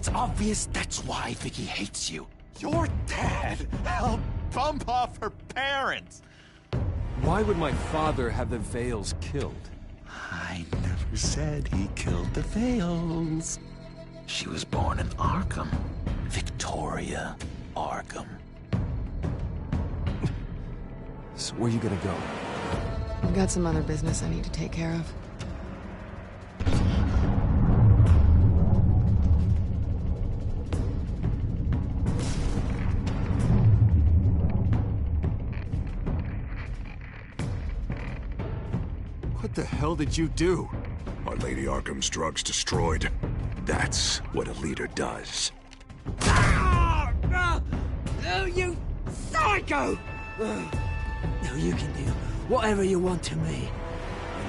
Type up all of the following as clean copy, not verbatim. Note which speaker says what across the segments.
Speaker 1: It's obvious that's why Vicky hates you.
Speaker 2: Your dad helped bump off her parents.
Speaker 3: Why would my father have the Vales killed?
Speaker 1: I never said he killed the Vales. She was born in Arkham. Victoria Arkham.
Speaker 3: So where you gonna go?
Speaker 4: I've got some other business I need to take care of.
Speaker 3: What the hell did you do?
Speaker 5: Our Lady Arkham's drugs destroyed. That's what a leader does.
Speaker 6: Oh, you psycho! Now you can do whatever you want to me.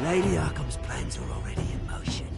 Speaker 6: Lady Arkham's plans are already in motion.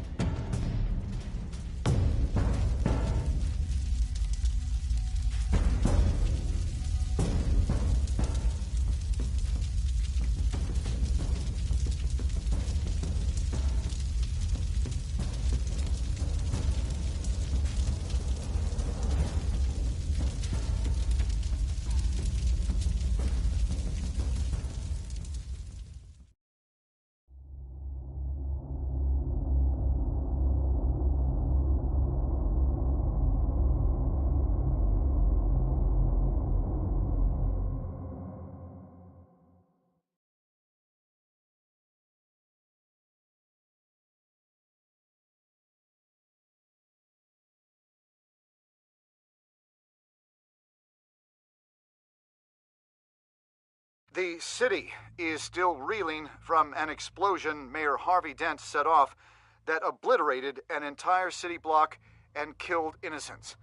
Speaker 7: The city is still reeling from an explosion Mayor Harvey Dent set off that obliterated an entire city block and killed innocents.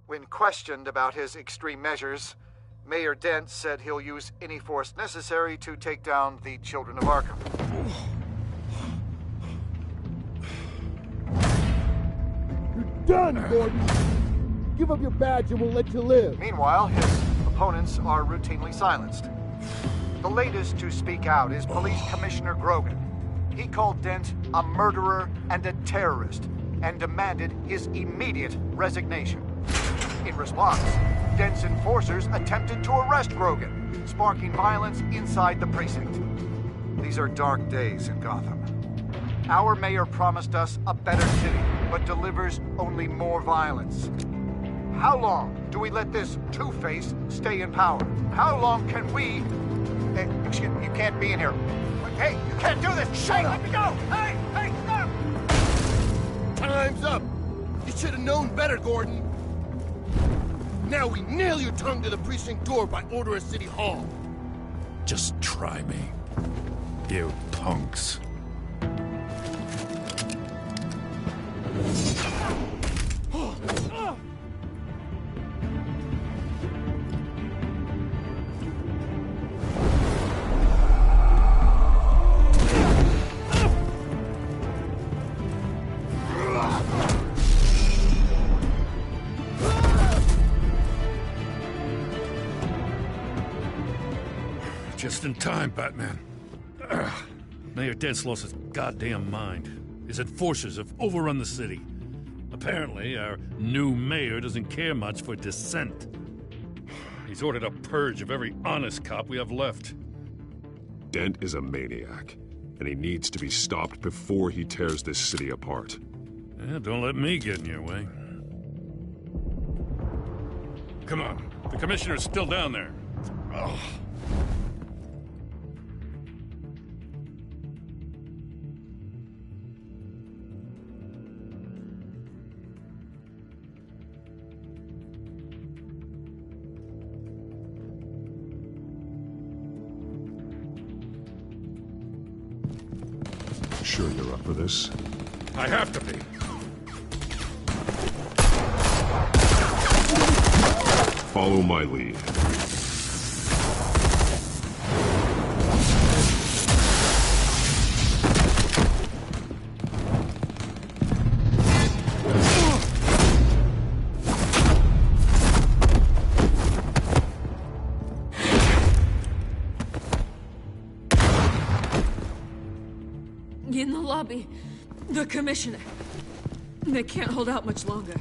Speaker 7: When questioned about his extreme measures, Mayor Dent said he'll use any force necessary to take down the Children of Arkham.
Speaker 8: You're done, Gordon! Give up your badge and we'll let you live.
Speaker 7: Meanwhile, his opponents are routinely silenced. The latest to speak out is Police Commissioner Grogan. He called Dent a murderer and a terrorist and demanded his immediate resignation. In response, Dent's enforcers attempted to arrest Grogan, sparking violence inside the precinct. These are dark days in Gotham. Our mayor promised us a better city, but delivers only more violence. How long do we let this Two-Face stay in power? How long can we... Excuse me, you can't be in here. Hey, you can't do this! Shut up! Let me go! Hey, stop!
Speaker 8: Time's up! You should have known better, Gordon. Now we nail your tongue to the precinct door by order of City Hall.
Speaker 5: Just try me, you punks.
Speaker 9: Just in time, Batman. Mayor Dent's lost his goddamn mind. His enforcers have overrun the city. Apparently, our new mayor doesn't care much for dissent. He's ordered a purge of every honest cop we have left.
Speaker 5: Dent is a maniac, and he needs to be stopped before he tears this city apart.
Speaker 9: Yeah, don't let me get in your way. Come on, the commissioner's still down there. Ugh.
Speaker 5: Sure you're up for this?
Speaker 9: I have to be.
Speaker 5: Follow my lead.
Speaker 10: In the lobby, the commissioner. They can't hold out much longer.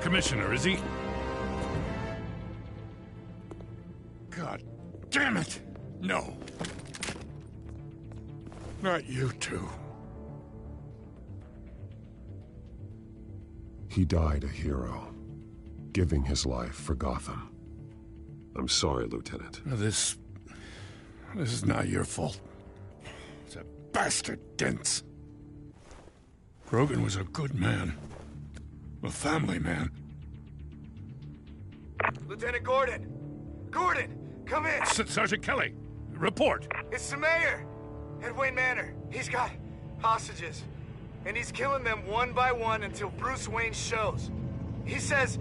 Speaker 9: commissioner, is he? God damn it! No. Not you two.
Speaker 5: He died a hero, giving his life for Gotham. I'm sorry, Lieutenant.
Speaker 9: This is not your fault. It's a bastard Dent's. Grogan was a good man. A family man.
Speaker 2: Lieutenant Gordon! Gordon, come in!
Speaker 9: Sergeant Kelly, report.
Speaker 2: It's the mayor at Wayne Manor. He's got hostages, and he's killing them one by one until Bruce Wayne shows. He says,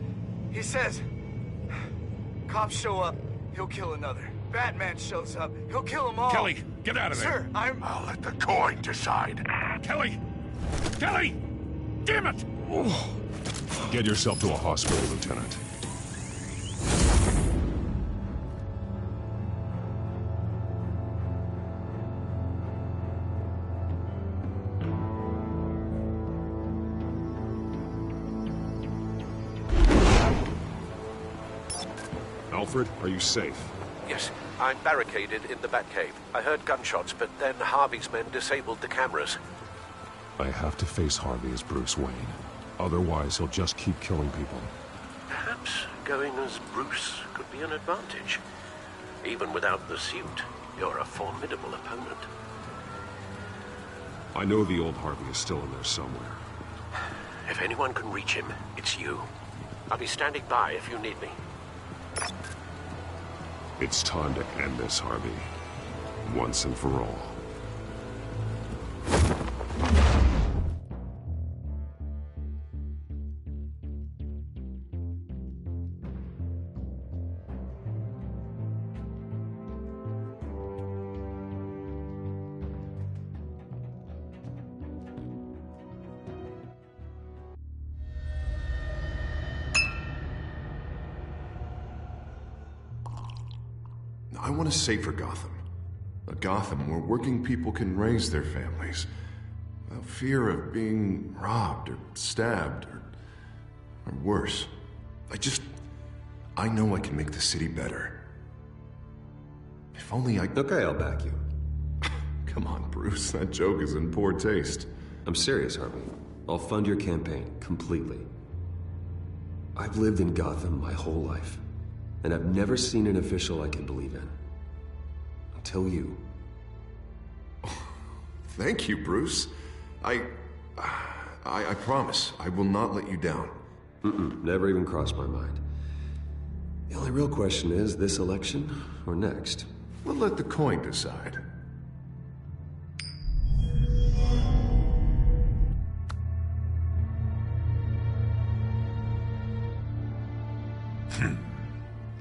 Speaker 2: cops show up, he'll kill another. Batman shows up, he'll kill them all.
Speaker 9: Kelly, get out of there.
Speaker 2: Sir,
Speaker 9: I'll let the coin decide. Kelly! Kelly! Damn it!
Speaker 5: Get yourself to a hospital, Lieutenant. Alfred, are you safe?
Speaker 10: Yes, I'm barricaded in the Batcave. I heard gunshots, but then Harvey's men disabled the cameras.
Speaker 5: I have to face Harvey as Bruce Wayne. Otherwise, he'll just keep killing people.
Speaker 10: Perhaps going as Bruce could be an advantage. Even without the suit, you're a formidable opponent.
Speaker 5: I know the old Harvey is still in there somewhere.
Speaker 10: If anyone can reach him, it's you. I'll be standing by if you need me.
Speaker 5: It's time to end this, Harvey. Once and for all.
Speaker 11: I want a safer Gotham. A Gotham where working people can raise their families without fear of being robbed or stabbed or worse. I know I can make the city better. If only I...
Speaker 12: Okay, I'll back you.
Speaker 11: Come on, Bruce. That joke is in poor taste.
Speaker 12: I'm serious, Harvey. I'll fund your campaign completely. I've lived in Gotham my whole life, and I've never seen an official I can believe in. Until you.
Speaker 11: Thank you, Bruce. I promise I will not let you down.
Speaker 12: Never even crossed my mind. The only real question is, this election or next?
Speaker 11: We'll let the coin decide.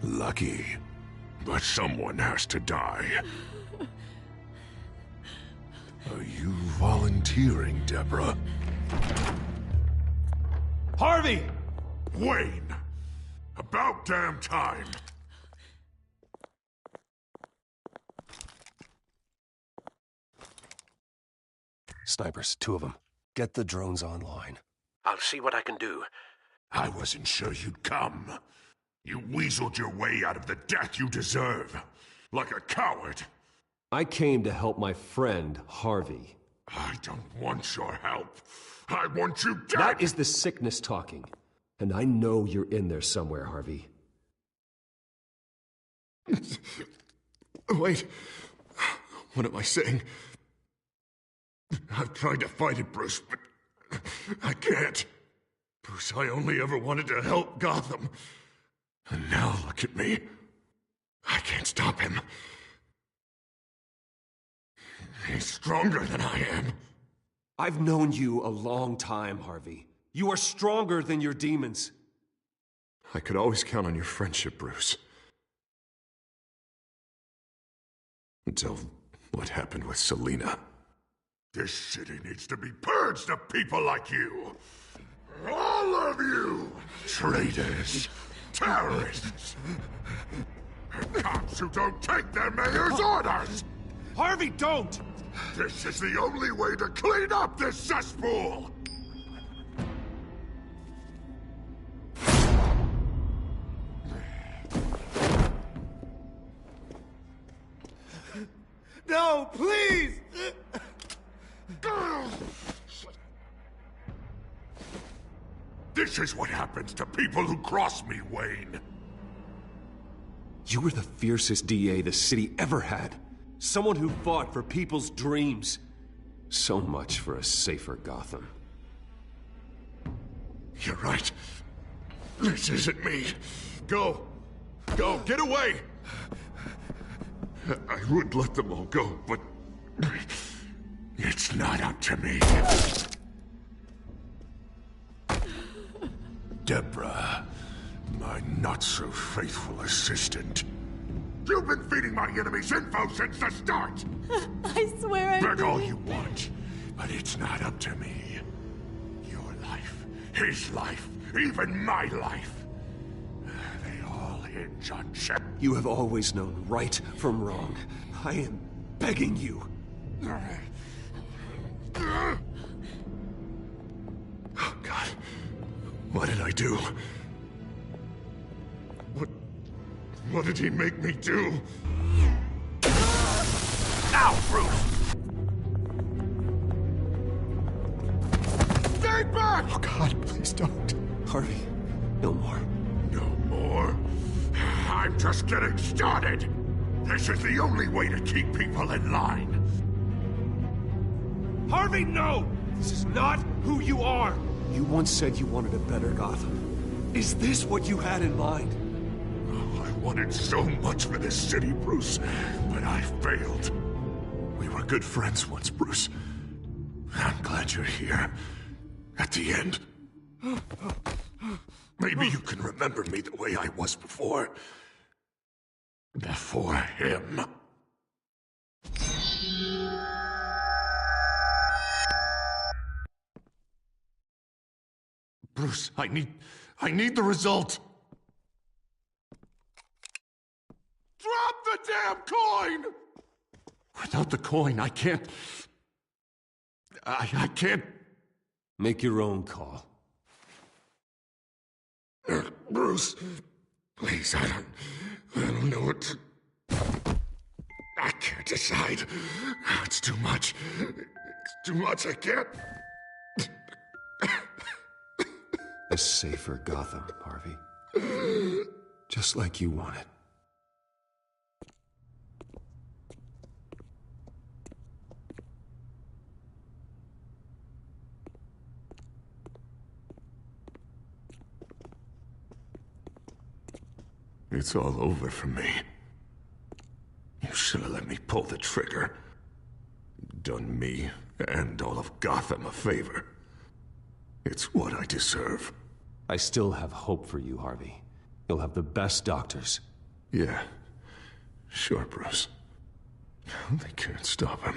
Speaker 5: Lucky. But someone has to die. Are you volunteering, Deborah?
Speaker 9: Harvey!
Speaker 5: Wayne! About damn time!
Speaker 12: Snipers, 2 of them. Get the drones online.
Speaker 10: I'll see what I can do.
Speaker 5: I wasn't sure you'd come. You weaseled your way out of the death you deserve. Like a coward.
Speaker 12: I came to help my friend, Harvey.
Speaker 5: I don't want your help. I want you dead!
Speaker 12: That is the sickness talking. And I know you're in there somewhere, Harvey.
Speaker 11: Wait. What am I saying? I've tried to fight it, Bruce, but I can't. Bruce, I only ever wanted to help Gotham. And now look at me. I can't stop him. He's stronger than I am.
Speaker 12: I've known you a long time, Harvey. You are stronger than your demons.
Speaker 11: I could always count on your friendship, Bruce. Until what happened with Selina.
Speaker 5: This city needs to be purged of people like you. All of you! Traitors. Terrorists. Cops who don't take their mayor's orders.
Speaker 9: Harvey, don't!
Speaker 5: This is the only way to clean up this cesspool!
Speaker 2: No, please!
Speaker 5: This is what happens to people who cross me, Wayne.
Speaker 12: You were the fiercest DA the city ever had. Someone who fought for people's dreams. So much for a safer Gotham.
Speaker 5: You're right. This isn't me. Go. Go, get away! I would let them all go, but... it's not up to me. Deborah, my not-so-faithful assistant. You've been feeding my enemies info since the start!
Speaker 13: I swear I
Speaker 5: Beg all
Speaker 13: didn't.
Speaker 5: you want, but it's not up to me. Your life, his life, even my life. They all hinge on Shep.
Speaker 12: You have always known right from wrong. I am begging you.
Speaker 5: Oh, God. What did I do? What did he make me do? Ow, Bruce! Stay back!
Speaker 12: Oh, God, please don't. Harvey, no more.
Speaker 5: No more? I'm just getting started. This is the only way to keep people in line.
Speaker 12: Harvey, no! This is not who you are! You once said you wanted a better Gotham. Is this what you had in mind?
Speaker 5: I wanted so much for this city, Bruce, but I failed. We were good friends once, Bruce. I'm glad you're here. At the end. Maybe you can remember me the way I was before. Before him. Bruce, I need the result. Drop the damn coin! Without the coin, I can't... I can't...
Speaker 12: Make your own call.
Speaker 5: Bruce, please, I don't know what to... I can't decide. It's too much. It's too much, I can't...
Speaker 12: A safer Gotham, Harvey. Just like you wanted.
Speaker 5: It's all over for me. You should have let me pull the trigger. Done me and all of Gotham a favor. It's what I deserve.
Speaker 12: I still have hope for you, Harvey. You'll have the best doctors.
Speaker 5: Yeah. Sure, Bruce. They can't stop him.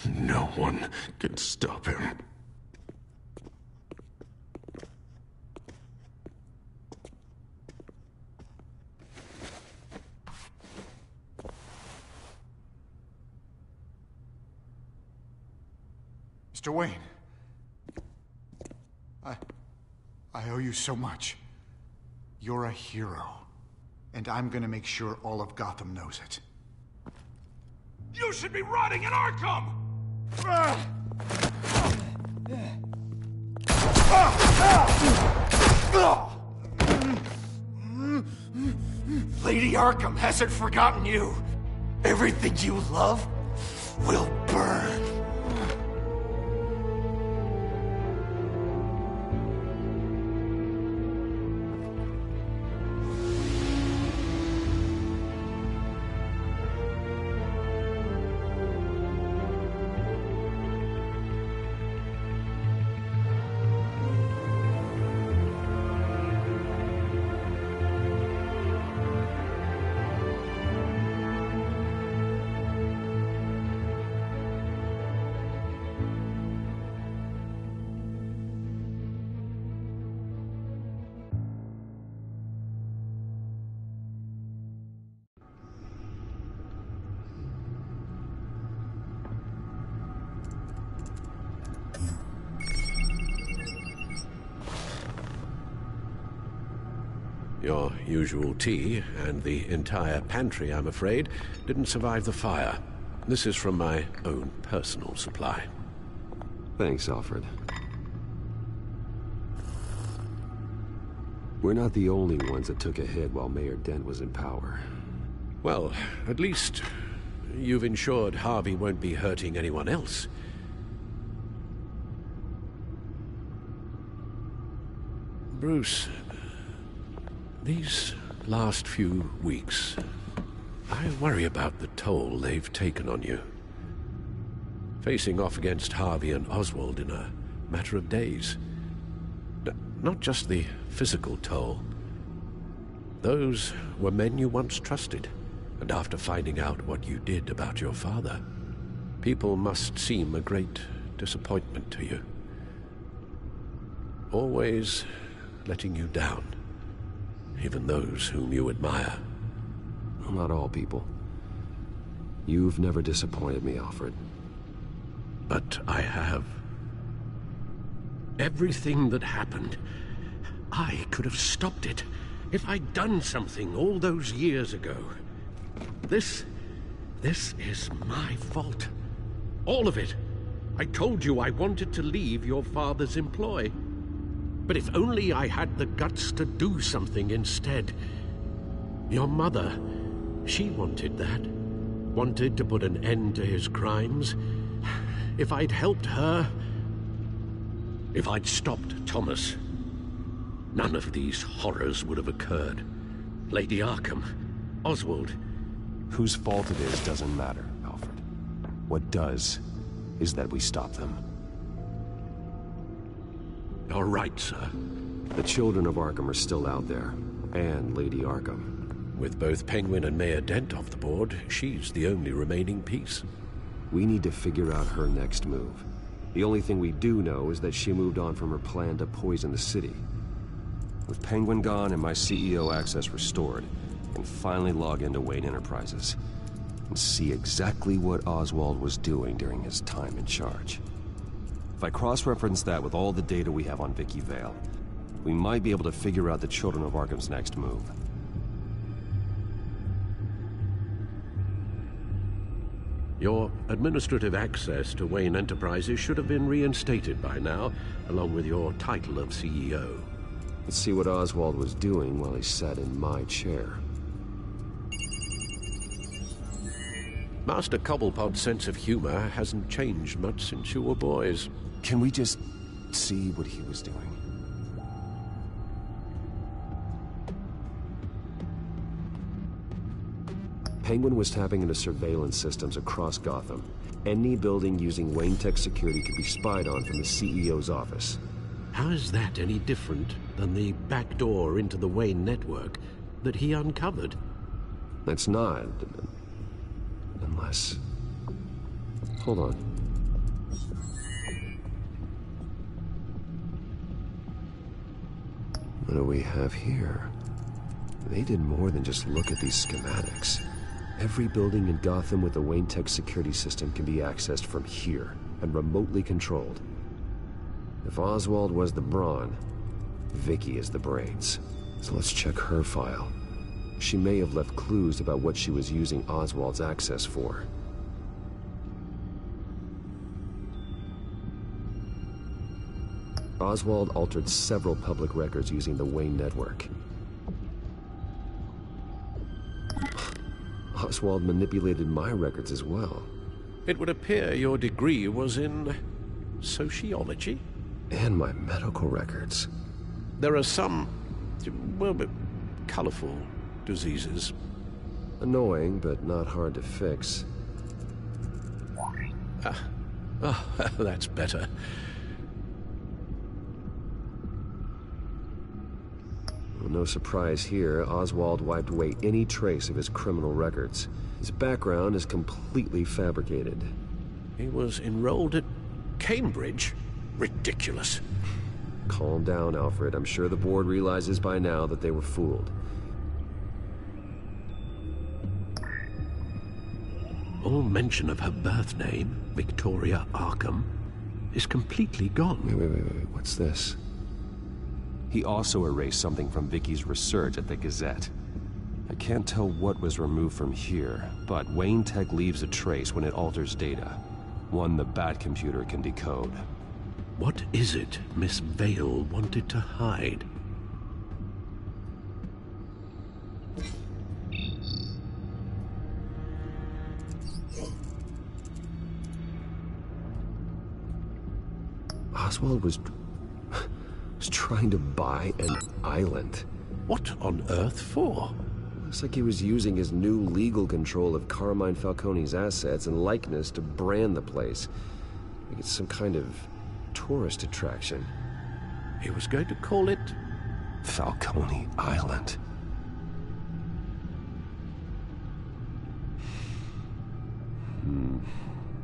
Speaker 5: No one can stop him.
Speaker 2: Mr. Wayne. I owe you so much. You're a hero. And I'm gonna make sure all of Gotham knows it.
Speaker 5: You should be rotting in Arkham!
Speaker 2: Lady Arkham hasn't forgotten you. Everything you love will burn.
Speaker 10: Your usual tea and the entire pantry, I'm afraid, didn't survive the fire.
Speaker 14: This is from my own personal supply.
Speaker 12: Thanks, Alfred. We're not the only ones that took a hit while Mayor Dent was in power.
Speaker 14: Well, at least you've ensured Harvey won't be hurting anyone else. Bruce, these last few weeks, I worry about the toll they've taken on you. Facing off against Harvey and Oswald in a matter of days. Not just the physical toll. Those were men you once trusted, and after finding out what you did about your father, people must seem a great disappointment to you. Always letting you down, even those whom you admire.
Speaker 12: Well, not all people. You've never disappointed me, Alfred.
Speaker 14: But I have. Everything that happened, I could have stopped it if I'd done something all those years ago. This is my fault. All of it. I told you I wanted to leave your father's employ. But if only I had the guts to do something instead. Your mother, she wanted that. Wanted to put an end to his crimes. If I'd helped her, if I'd stopped Thomas, none of these horrors would have occurred. Lady Arkham, Oswald.
Speaker 15: Whose fault it is doesn't matter, Alfred. What does is that we stop them.
Speaker 14: All right, sir.
Speaker 12: The children of Arkham are still out there, and Lady Arkham.
Speaker 14: With both Penguin and Mayor Dent off the board, she's the only remaining piece.
Speaker 12: We need to figure out her next move. The only thing we do know is that she moved on from her plan to poison the city. With Penguin gone and my CEO access restored, I can finally log into Wayne Enterprises and see exactly what Oswald was doing during his time in charge. If I cross-reference that with all the data we have on Vicky Vale, we might be able to figure out the Children of Arkham's next move.
Speaker 14: Your administrative access to Wayne Enterprises should have been reinstated by now, along with your title of CEO.
Speaker 12: Let's see what Oswald was doing while he sat in my chair.
Speaker 14: Master Cobblepot's sense of humor hasn't changed much since you were boys.
Speaker 15: Can we just see what he was doing?
Speaker 12: Penguin was tapping into surveillance systems across Gotham. Any building using Wayne Tech security could be spied on from the CEO's office.
Speaker 14: How is that any different than the back door into the Wayne network that he uncovered?
Speaker 12: That's not. Unless... Hold on. What do we have here? They did more than just look at these schematics. Every building in Gotham with a Wayne Tech security system can be accessed from here and remotely controlled. If Oswald was the brawn, Vicky is the brains. So let's check her file. She may have left clues about what she was using Oswald's access for. Oswald altered several public records using the Wayne network. Oswald manipulated my records as well.
Speaker 14: It would appear your degree was in sociology?
Speaker 12: And my medical records.
Speaker 14: There are some, well, colorful diseases.
Speaker 12: Annoying, but not hard to fix.
Speaker 14: That's better.
Speaker 12: Well, no surprise here, Oswald wiped away any trace of his criminal records. His background is completely fabricated.
Speaker 14: He was enrolled at Cambridge? Ridiculous.
Speaker 12: Calm down, Alfred. I'm sure the board realizes by now that they were fooled.
Speaker 14: All mention of her birth name, Victoria Arkham, is completely gone.
Speaker 12: Wait. What's this?
Speaker 15: He also erased something from Vicky's research at the Gazette.
Speaker 12: I
Speaker 15: can't tell what was removed from here, but Wayne Tech leaves a trace when it alters data. One the Bat computer can decode.
Speaker 14: What is it Miss Vale wanted to hide?
Speaker 12: Oswald was trying to buy an island.
Speaker 14: What on earth for?
Speaker 12: Looks like he was using his new legal control of Carmine Falcone's assets and likeness to brand the place. Like it's some kind of tourist attraction.
Speaker 14: He was going to call it
Speaker 15: Falcone Island.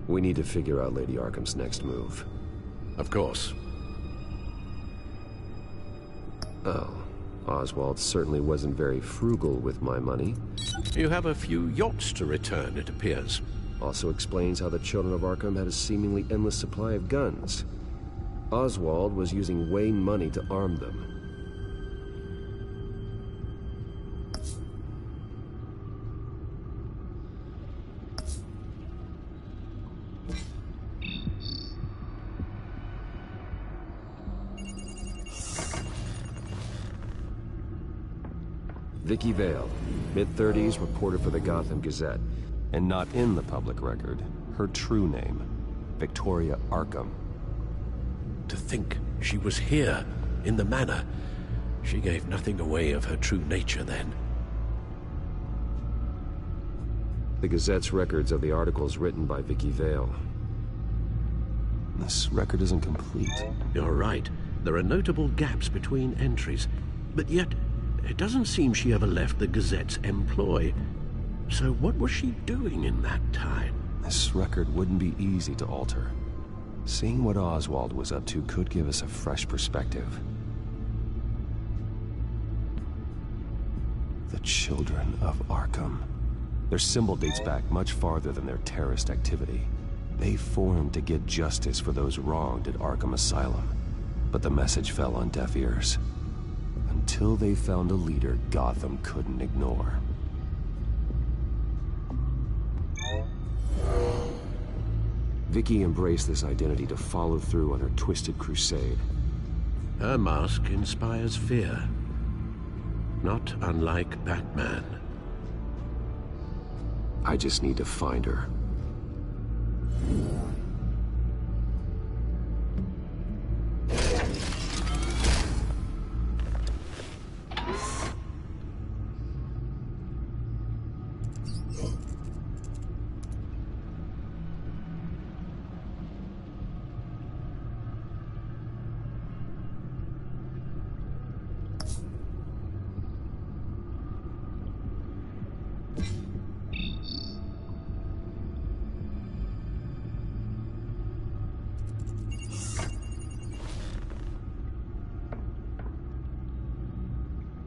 Speaker 12: We need to figure out Lady Arkham's next move.
Speaker 14: Of course.
Speaker 12: Oh, Oswald certainly wasn't very frugal with my money.
Speaker 14: You have a few yachts to return, it appears.
Speaker 12: Also explains how the children of Arkham had a seemingly endless supply of guns. Oswald was using Wayne money to arm them. Vicky Vale, mid-30s, reporter for the Gotham Gazette.
Speaker 15: And not in the public record, her true name, Victoria Arkham.
Speaker 14: To think she was here, in the manor. She gave nothing away of her true nature then.
Speaker 12: The Gazette's records of the articles written by Vicky Vale.
Speaker 15: This record isn't complete.
Speaker 14: You're right. There are notable gaps between entries. But yet, it doesn't seem she ever left the Gazette's employ. So what was she doing in that time?
Speaker 15: This record wouldn't be easy to alter. Seeing what Oswald was up to could give us a fresh perspective. The Children of Arkham. Their symbol dates back much farther than their terrorist activity. They formed to get justice for those wronged at Arkham Asylum. But the message fell on deaf ears. Until they found a leader Gotham couldn't ignore.
Speaker 12: Vicky embraced this identity to follow through on her twisted crusade.
Speaker 14: Her mask inspires fear. Not unlike Batman.
Speaker 12: I just need to find her.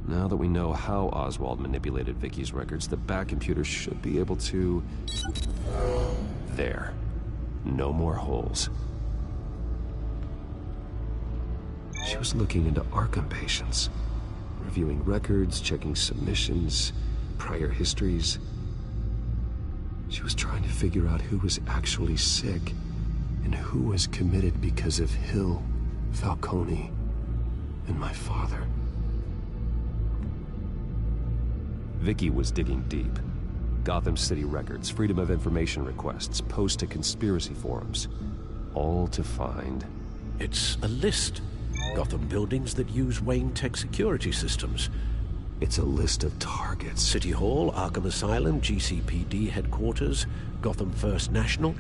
Speaker 15: Now that we know how Oswald manipulated Vicky's records, the Bat computer should be able to... There. No more holes.
Speaker 12: She was looking into Arkham patients. Reviewing records, checking submissions, prior histories. She was trying to figure out who was actually sick and who was committed because of Hill, Falcone, and my father.
Speaker 15: Vicky was digging deep. Gotham City records, Freedom of Information requests, posts to conspiracy forums. All to find...
Speaker 14: It's a list. Gotham buildings that use Wayne Tech security systems.
Speaker 12: It's a list of targets.
Speaker 14: City Hall, Arkham Asylum, GCPD headquarters, Gotham First National.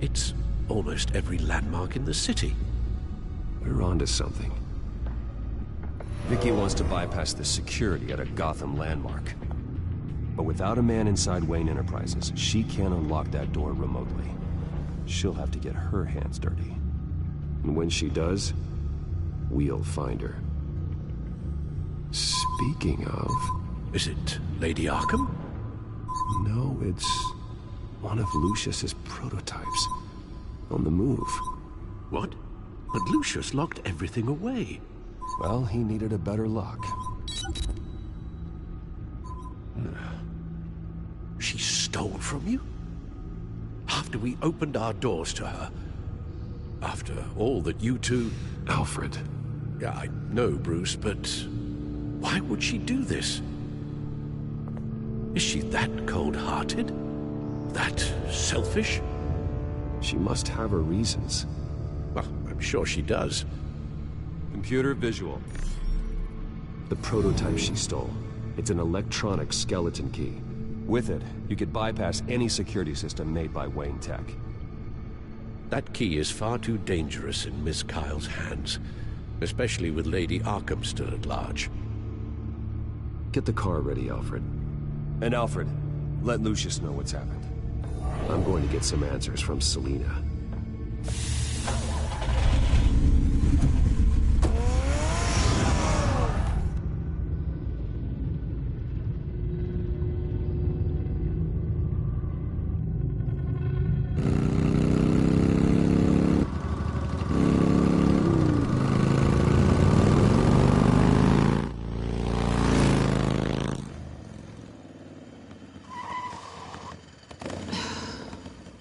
Speaker 14: It's almost every landmark in the city.
Speaker 12: We're onto something.
Speaker 15: Vicky wants to bypass the security at a Gotham landmark. But without a man inside Wayne Enterprises, she can't unlock that door remotely. She'll have to get her hands dirty.
Speaker 12: And when she does, we'll find her. Speaking of...
Speaker 14: Is it Lady Arkham?
Speaker 12: No, it's one of Lucius's prototypes. On the move.
Speaker 14: What? But Lucius locked everything away.
Speaker 15: Well, he needed a better lock.
Speaker 14: She stole from you? After we opened our doors to her? After all that you two...
Speaker 12: Alfred.
Speaker 14: Yeah, I know, Bruce, but why would she do this? Is she that cold-hearted? That selfish?
Speaker 12: She must have her reasons.
Speaker 14: Well, I'm sure she does.
Speaker 15: Computer visual.
Speaker 12: The prototype she stole. It's an electronic skeleton key.
Speaker 15: With it, you could bypass any security system made by Wayne Tech.
Speaker 14: That key is far too dangerous in Miss Kyle's hands, especially with Lady Arkham still at large.
Speaker 12: Get the car ready, Alfred.
Speaker 15: And Alfred, let Lucius know what's happened.
Speaker 12: I'm going to get some answers from Selina.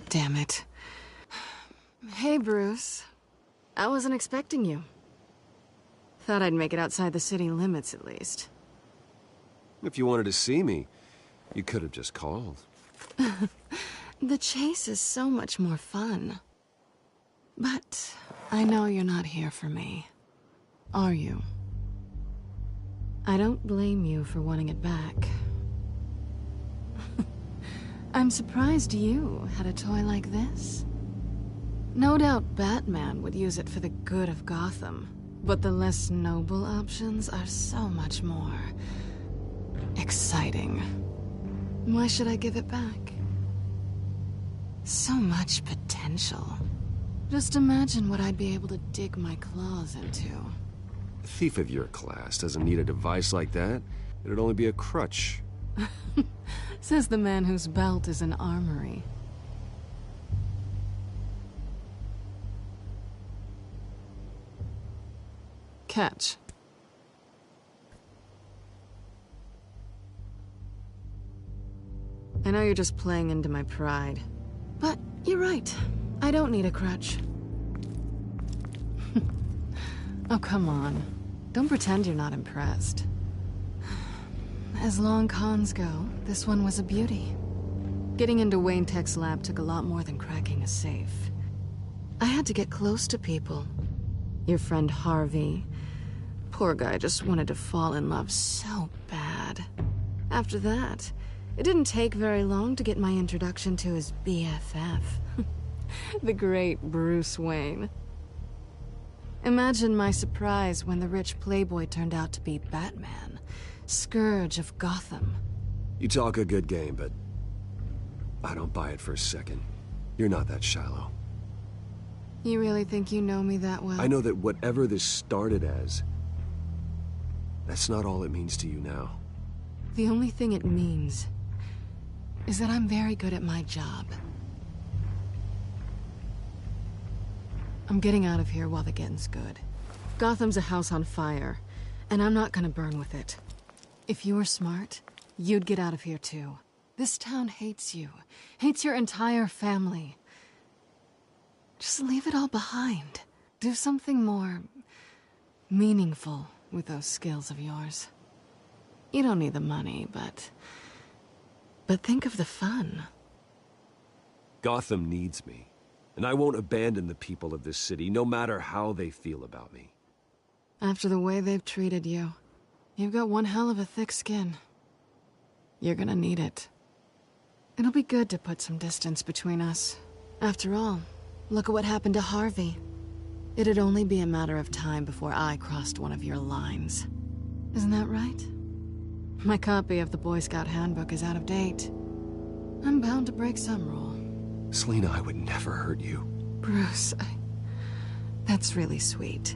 Speaker 4: Damn it. Hey, Bruce. I wasn't expecting you. Thought I'd make it outside the city limits, at least.
Speaker 12: If you wanted to see me, you could have just called.
Speaker 4: The chase is so much more fun. But I know you're not here for me. Are you? I don't blame you for wanting it back. I'm surprised you had a toy like this. No doubt Batman would use it for the good of Gotham, but the less noble options are so much more exciting. Why should I give it back? So much potential. Just imagine what I'd be able to dig my claws into.
Speaker 12: A thief of your class doesn't need a device like that. It'd only be a crutch.
Speaker 4: Says the man whose belt is an armory. Catch. I know you're just playing into my pride, but you're right. I don't need a crutch. Oh, come on. Don't pretend you're not impressed. As long cons go, this one was a beauty. Getting into Wayne Tech's lab took a lot more than cracking a safe. I had to get close to people. Your friend Harvey. Poor guy just wanted to fall in love so bad. After that, it didn't take very long to get my introduction to his BFF. The great Bruce Wayne. Imagine my surprise when the rich playboy turned out to be Batman, Scourge of Gotham.
Speaker 12: You talk a good game, but I don't buy it for a second. You're not that shallow.
Speaker 4: You really think you know me that well?
Speaker 12: I know that whatever this started as, that's not all it means to you now.
Speaker 4: The only thing it means is that I'm very good at my job. I'm getting out of here while the getting's good. Gotham's a house on fire, and I'm not gonna burn with it. If you were smart, you'd get out of here too. This town hates you, hates your entire family. Just leave it all behind. Do something more meaningful with those skills of yours. You don't need the money, but think of the fun.
Speaker 12: Gotham needs me, and I won't abandon the people of this city, no matter how they feel about me.
Speaker 4: After the way they've treated you, you've got one hell of a thick skin. You're gonna need it. It'll be good to put some distance between us. After all, look at what happened to Harvey. It'd only be a matter of time before I crossed one of your lines. Isn't that right? My copy of the Boy Scout Handbook is out of date. I'm bound to break some rule.
Speaker 12: Selina, I would never hurt you.
Speaker 4: Bruce, that's really sweet.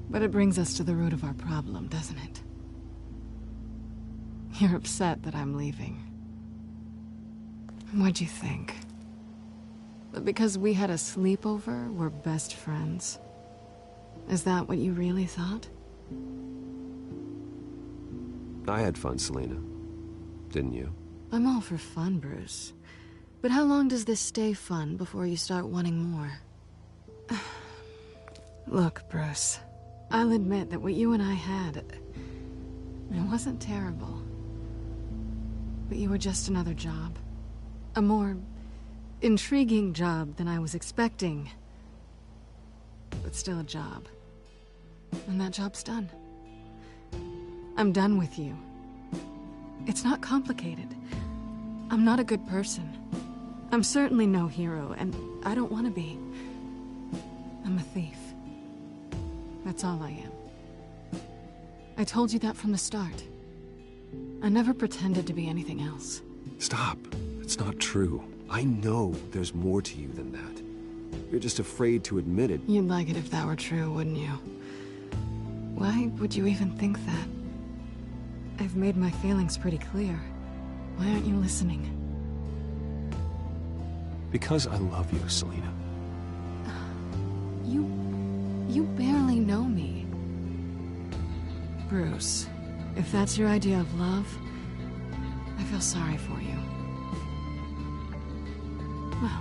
Speaker 4: But it brings us to the root of our problem, doesn't it? You're upset that I'm leaving. What'd you think? That because we had a sleepover, we're best friends? Is that what you really thought?
Speaker 12: I had fun, Selina. didn't you?
Speaker 4: I'm all for fun, Bruce. But how long does this stay fun before you start wanting more? Look, Bruce, I'll admit that what you and I had, it wasn't terrible. But you were just another job. A more intriguing job than I was expecting. But still a job. And that job's done. I'm done with you. It's not complicated. I'm not a good person. I'm certainly no hero, and I don't want to be. I'm a thief. That's all I am. I told you that from the start. I never pretended to be anything else.
Speaker 12: Stop. It's not true. I know there's more to you than that. You're just afraid to admit it.
Speaker 4: You'd like it if that were true, wouldn't you? Why would you even think that? I've made my feelings pretty clear. Why aren't you listening?
Speaker 12: Because I love you, Selina.
Speaker 4: You barely know me. Bruce, if that's your idea of love, I feel sorry for you. Well,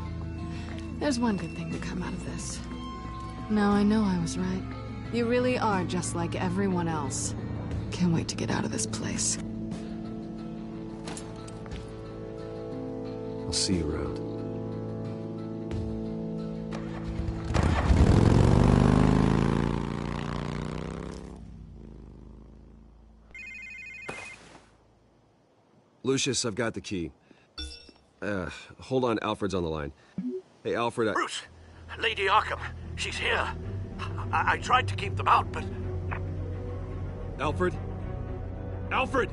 Speaker 4: there's one good thing to come out of this. Now I know I was right. You really are just like everyone else. Can't wait to get out of this place.
Speaker 12: I'll see you around. Lucius, I've got the key. Hold on, Alfred's on the line. Hey, Alfred,
Speaker 10: Bruce! Lady Arkham, she's here. I tried to keep them out, but...
Speaker 12: Alfred? Alfred!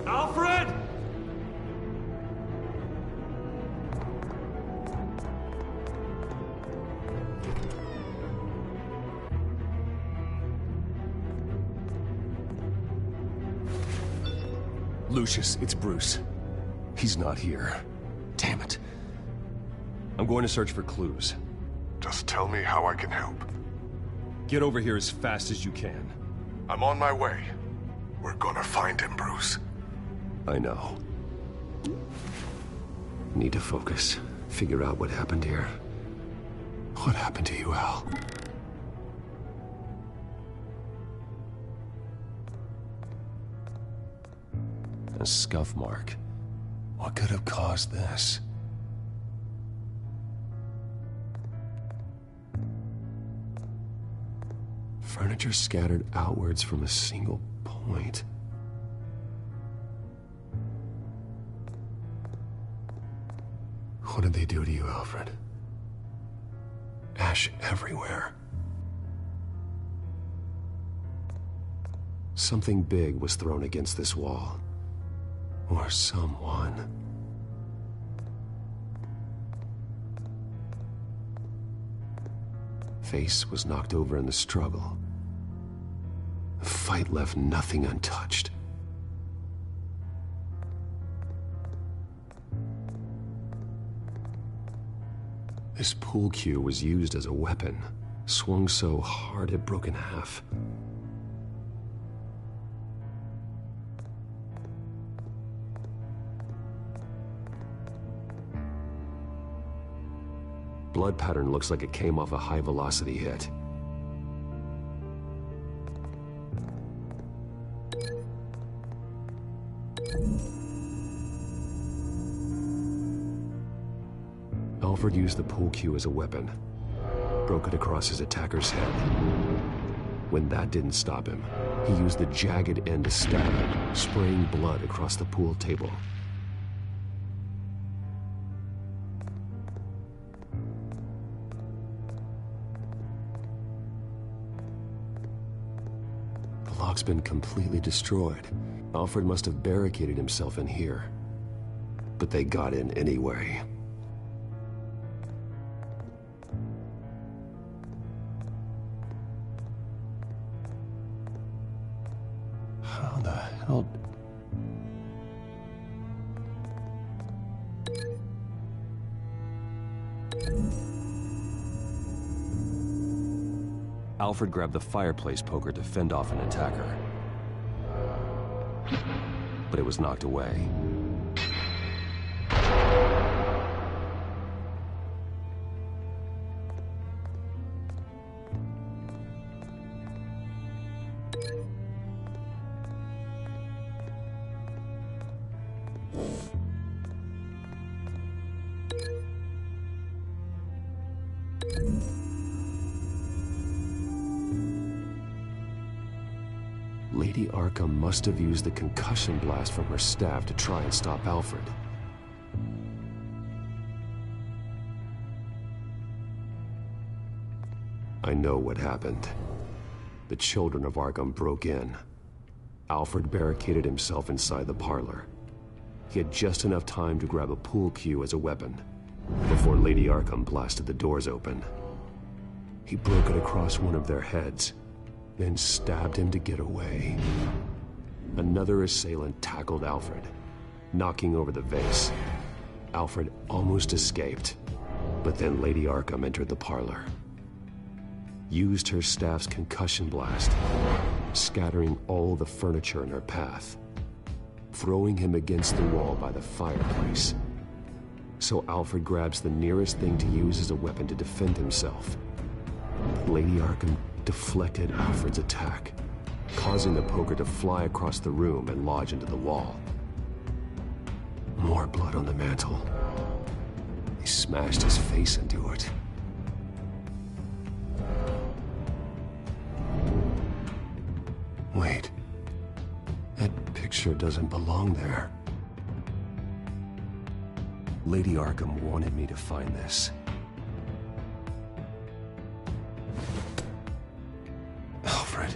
Speaker 3: Alfred!
Speaker 15: Lucius, it's Bruce. He's not here. Damn it. I'm going to search for clues.
Speaker 5: Just tell me how I can help.
Speaker 15: Get over here as fast as you can.
Speaker 5: I'm on my way. We're gonna find him, Bruce.
Speaker 12: I know. Need to focus. Figure out what happened here.
Speaker 15: What happened to you, Al? A scuff mark. What could have caused this?
Speaker 12: Furniture scattered outwards from a single point.
Speaker 15: What did they do to you, Alfred? Ash everywhere.
Speaker 12: Something big was thrown against this wall. Or someone. Face was knocked over in the struggle. The fight left nothing untouched. This pool cue was used as a weapon, swung so hard it broke in half. Blood pattern looks like it came off a high-velocity hit. Alfred used the pool cue as a weapon. Broke it across his attacker's head. When that didn't stop him, he used the jagged end to stab him, spraying blood across the pool table. The lock's been completely destroyed. Alfred must have barricaded himself in here. But they got in anyway.
Speaker 15: How the hell... Alfred grabbed the fireplace poker to fend off an attacker. But it was knocked away. Lady Arkham must have used the concussion blast from her staff to try and stop Alfred. I know what happened. The children of Arkham broke in. Alfred barricaded himself inside the parlor. He had just enough time to grab a pool cue as a weapon before Lady Arkham blasted the doors open. He broke it across one of their heads, then stabbed him to get away. Another assailant tackled Alfred, knocking over the vase. Alfred almost escaped, but then Lady Arkham entered the parlor, used her staff's concussion blast, scattering all the furniture in her path, throwing him against the wall by the fireplace. So Alfred grabs the nearest thing to use as a weapon to defend himself. Lady Arkham deflected Alfred's attack, causing the poker to fly across the room and lodge into the wall. More blood on the mantel. He smashed his face into it. Wait. That picture doesn't belong there. Lady Arkham wanted me to find this. Alfred.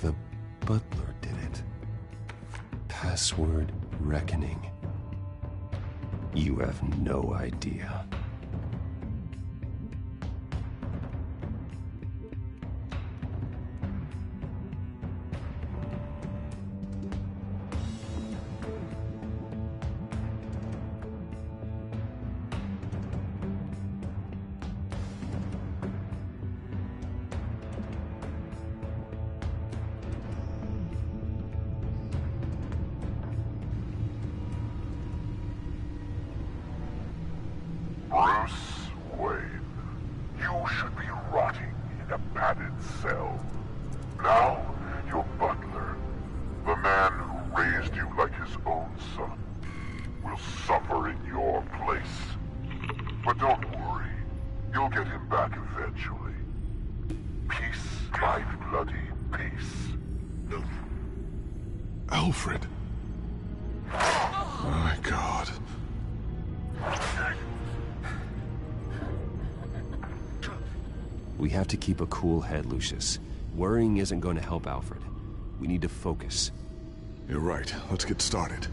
Speaker 15: The butler did it. Password reckoning. You have no idea.
Speaker 5: Bruce Wayne, you should be rotting in a padded cell. Now, your butler, the man who raised you like his own son, will suffer in your place. But don't worry, you'll get him back eventually. Peace, my bloody peace.
Speaker 11: Alfred. My God.
Speaker 15: We have to keep a cool head, Lucius. Worrying isn't going to help Alfred. We need to focus.
Speaker 11: You're right. Let's get started.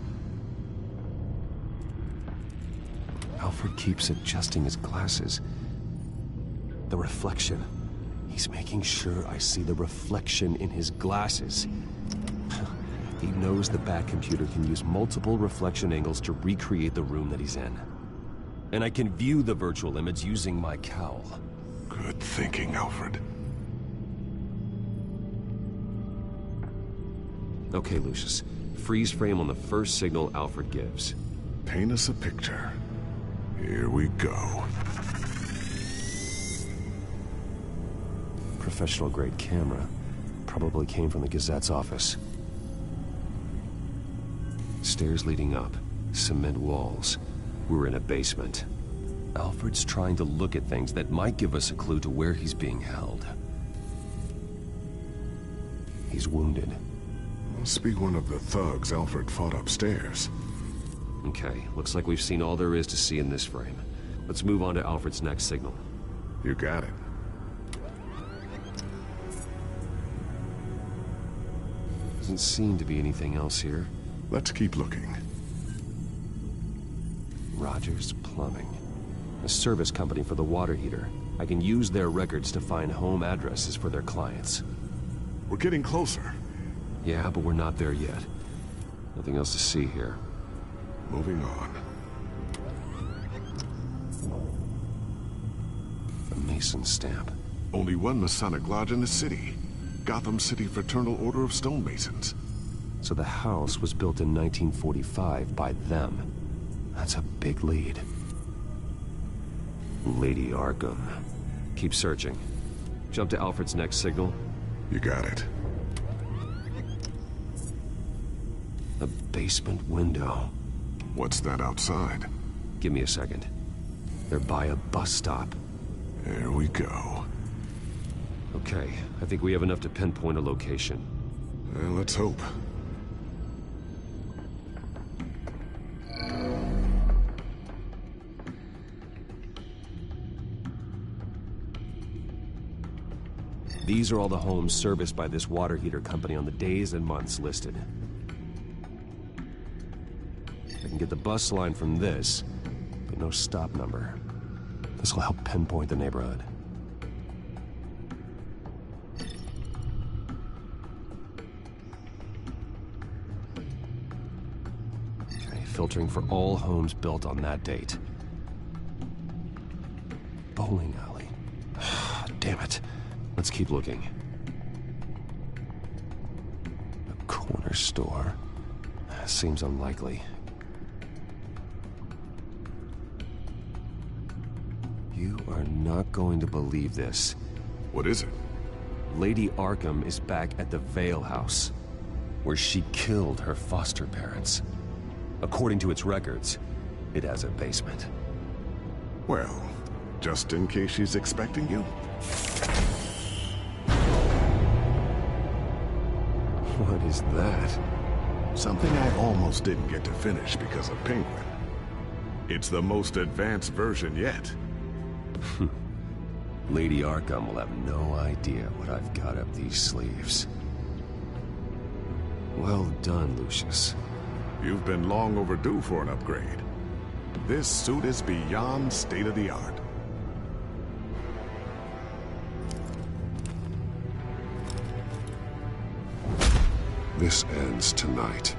Speaker 15: Alfred keeps adjusting his glasses. The reflection. He's making sure I see the reflection in his glasses. He knows the Batcomputer can use multiple reflection angles to recreate the room that he's in. And I can view the virtual image using my cowl.
Speaker 11: Good thinking, Alfred.
Speaker 15: Okay, Lucius. Freeze frame on the first signal Alfred gives.
Speaker 11: Paint us a picture. Here we go.
Speaker 15: Professional-grade camera. Probably came from the Gazette's office. Stairs leading up. Cement walls. We're in a basement. Alfred's trying to look at things that might give us a clue to where he's being held. He's wounded.
Speaker 11: Must be one of the thugs Alfred fought upstairs.
Speaker 15: Okay, looks like we've seen all there is to see in this frame. Let's move on to Alfred's next signal.
Speaker 11: You got it.
Speaker 15: Doesn't seem to be anything else here.
Speaker 11: Let's keep looking.
Speaker 15: Rogers Plumbing. A service company for the water heater. I can use their records to find home addresses for their clients.
Speaker 5: We're getting closer.
Speaker 15: Yeah, but we're not there yet. Nothing else to see here.
Speaker 5: Moving on.
Speaker 15: A Mason stamp.
Speaker 5: Only one Masonic lodge in the city. Gotham City Fraternal Order of Stonemasons.
Speaker 15: So the house was built in 1945 by them. That's a big lead. Lady Arkham. Keep searching. Jump to Alfred's next signal.
Speaker 5: You got it.
Speaker 15: A basement window.
Speaker 5: What's that outside?
Speaker 15: Give me a second. They're by a bus stop.
Speaker 5: There we go.
Speaker 15: Okay, I think we have enough to pinpoint a location.
Speaker 5: Well, let's hope.
Speaker 15: These are all the homes serviced by this water heater company on the days and months listed. I can get the bus line from this, but no stop number. This will help pinpoint the neighborhood. Okay, filtering for all homes built on that date. Bowling alley. Damn it. Let's keep looking. A corner store. Seems unlikely. You are not going to believe this.
Speaker 5: What is it?
Speaker 15: Lady Arkham is back at the Vale House, where she killed her foster parents. According to its records, it has a basement.
Speaker 5: Well, just in case she's expecting you.
Speaker 15: What is that?
Speaker 5: Something I almost didn't get to finish because of Penguin. It's the most advanced version yet.
Speaker 15: Lady Arkham will have no idea what I've got up these sleeves. Well done, Lucius.
Speaker 5: You've been long overdue for an upgrade. This suit is beyond state-of-the-art.
Speaker 16: This ends tonight.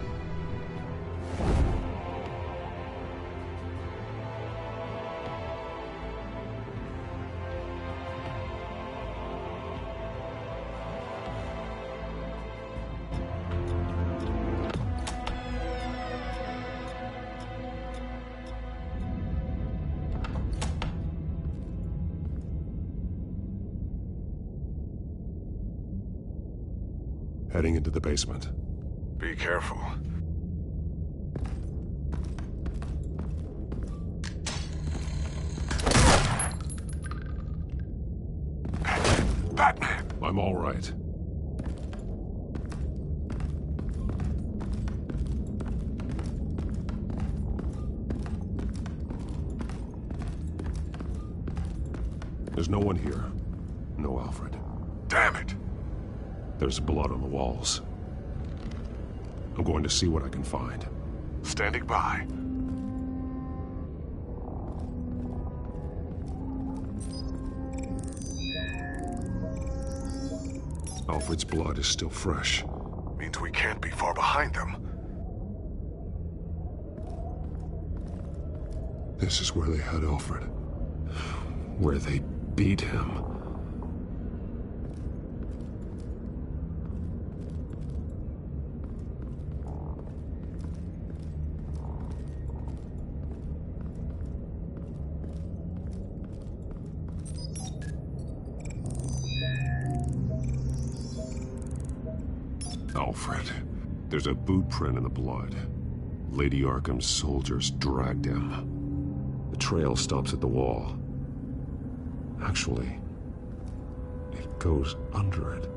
Speaker 16: Heading into the basement.
Speaker 5: Be careful.
Speaker 16: Batman! I'm all right. There's no one here. No Alfred.
Speaker 5: Damn it!
Speaker 16: There's blood on the walls. I'm going to see what I can find.
Speaker 5: Standing by.
Speaker 16: Alfred's blood is still fresh.
Speaker 5: Means we can't be far behind them.
Speaker 16: This is where they had Alfred. Where they beat him. Alfred. There's a boot print in the blood. Lady Arkham's soldiers dragged him. The trail stops at the wall. Actually, it goes under it.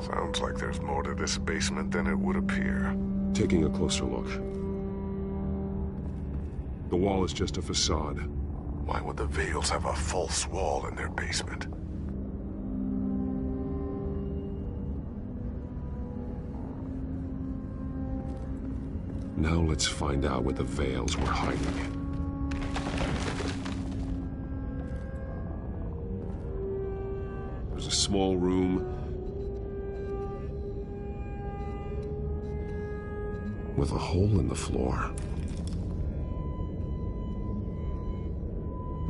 Speaker 5: Sounds like there's more to this basement than it would appear.
Speaker 16: Taking a closer look. The wall is just a facade.
Speaker 5: Why would the Vales have a false wall in their basement?
Speaker 16: Now let's find out what the Vales were hiding. There's a small room with a hole in the floor.